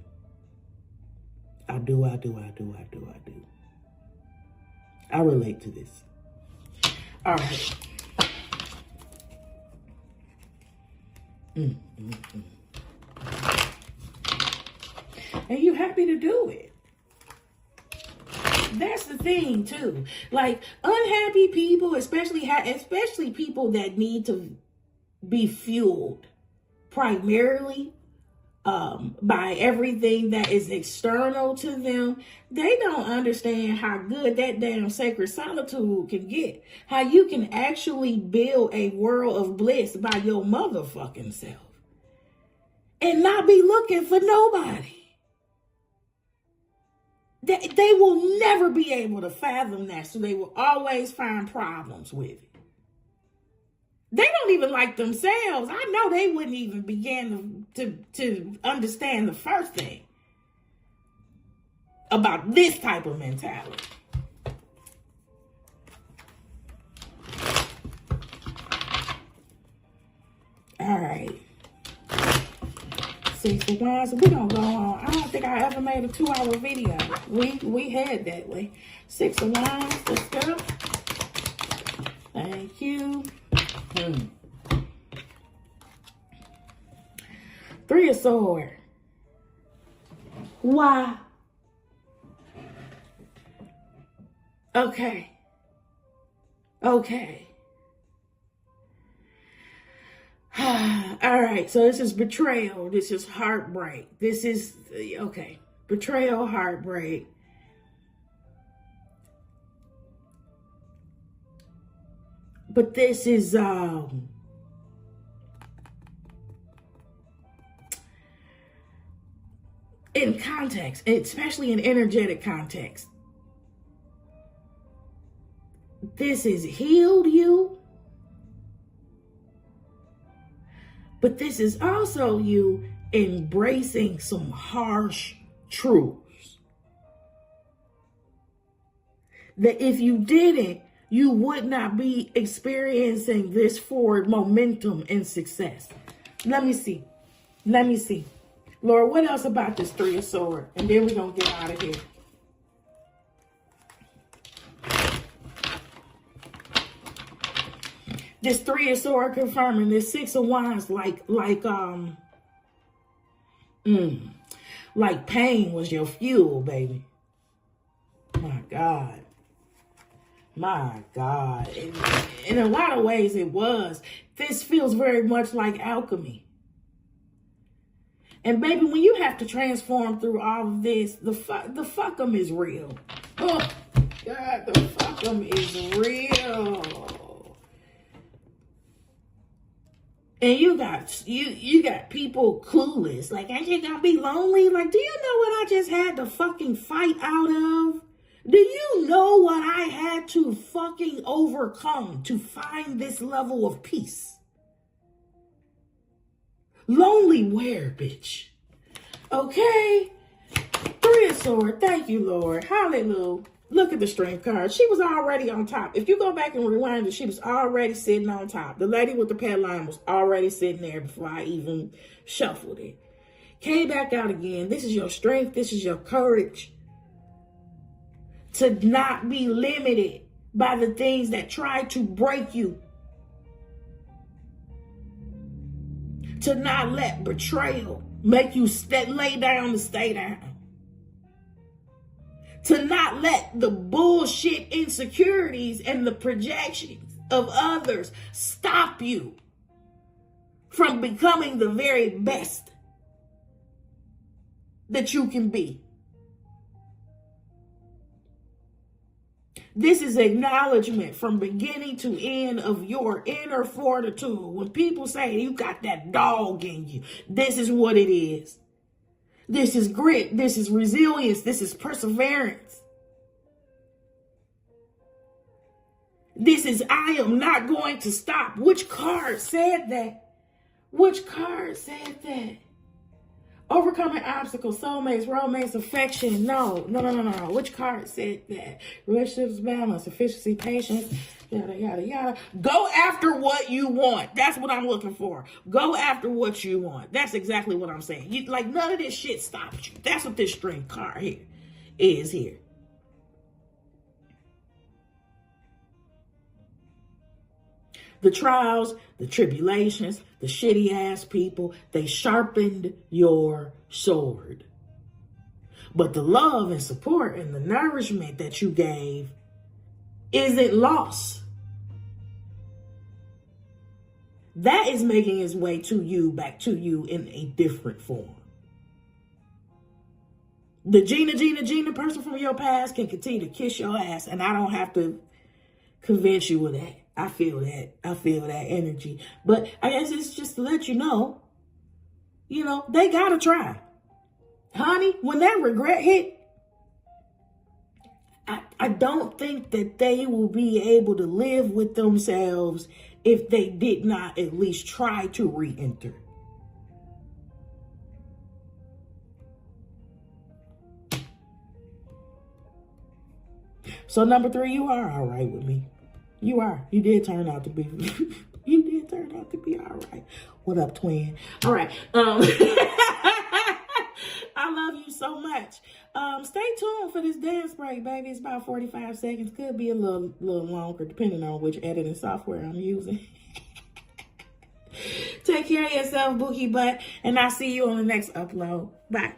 I do. I relate to this. All right. And you happy to do it. That's the thing too. Like unhappy people, especially people that need to be fueled primarily by everything that is external to them, they don't understand how good that damn sacred solitude can get. How you can actually build a world of bliss by your motherfucking self and not be looking for nobody. They will never be able to fathom that, so they will always find problems with it. They don't even like themselves. I know they wouldn't even begin to understand the first thing about this type of mentality. All right. Six of Wands. We're going to go on. I don't think I ever made a 2-hour video. We had that way. Six of Wands. Let's go. Thank you. Three of Swords. Why? Okay. All right, so this is betrayal. This is heartbreak. This is, okay, betrayal, heartbreak. But this is, in context, especially in energetic context, this has healed you, but this is also you embracing some harsh truths that if you didn't, you would not be experiencing this forward momentum and success. Let me see. Lord, what else about this Three of Swords? And then we're going to get out of here. This Three of Swords confirming this Six of Wands like pain was your fuel, baby. My God. In a lot of ways it was. This feels very much like alchemy. And baby, when you have to transform through all of this, the fuck-em is real. Oh, God, the fuck-em is real. And you got people clueless. Like, ain't you gonna be lonely? Like, do you know what I just had to fucking fight out of? Do you know what I had to fucking overcome to find this level of peace? Lonely where, bitch? Okay. Three of Swords. Thank you, Lord. Hallelujah. Look at the strength card. She was already on top. If you go back and rewind it, she was already sitting on top. The lady with the pad line was already sitting there before I even shuffled it. Came back out again. This is your strength. This is your courage. To not be limited by the things that try to break you. To not let betrayal make you lay down to stay down. To not let the bullshit insecurities and the projections of others stop you from becoming the very best that you can be. This is acknowledgement from beginning to end of your inner fortitude. When people say you got that dog in you, this is what it is. This is grit. This is resilience. This is perseverance. This is I am not going to stop. Which card said that? Which card said that? Overcoming obstacles, soulmates, romance, affection. No. Which card said that? Relationships, balance, efficiency, patience, yada, yada, yada. Go after what you want. That's what I'm looking for. Go after what you want. That's exactly what I'm saying. Like, none of this shit stops you. That's what this strength card here is here. The trials, the tribulations, the shitty ass people, they sharpened your sword. But the love and support and the nourishment that you gave isn't lost. That is making its way to you, back to you in a different form. The Gina person from your past can continue to kiss your ass, and I don't have to convince you of that. I feel that. I feel that energy. But I guess it's just to let you know, they gotta try. Honey, when that regret hit, I don't think that they will be able to live with themselves if they did not at least try to re-enter. So number 3, you are all right with me. You are. You did turn out to be. You did turn out to be all right. What up, twin? All right. I love you so much. Stay tuned for this dance break, baby. It's about 45 seconds. Could be a little longer, depending on which editing software I'm using. Take care of yourself, Bookie Butt, and I'll see you on the next upload. Bye.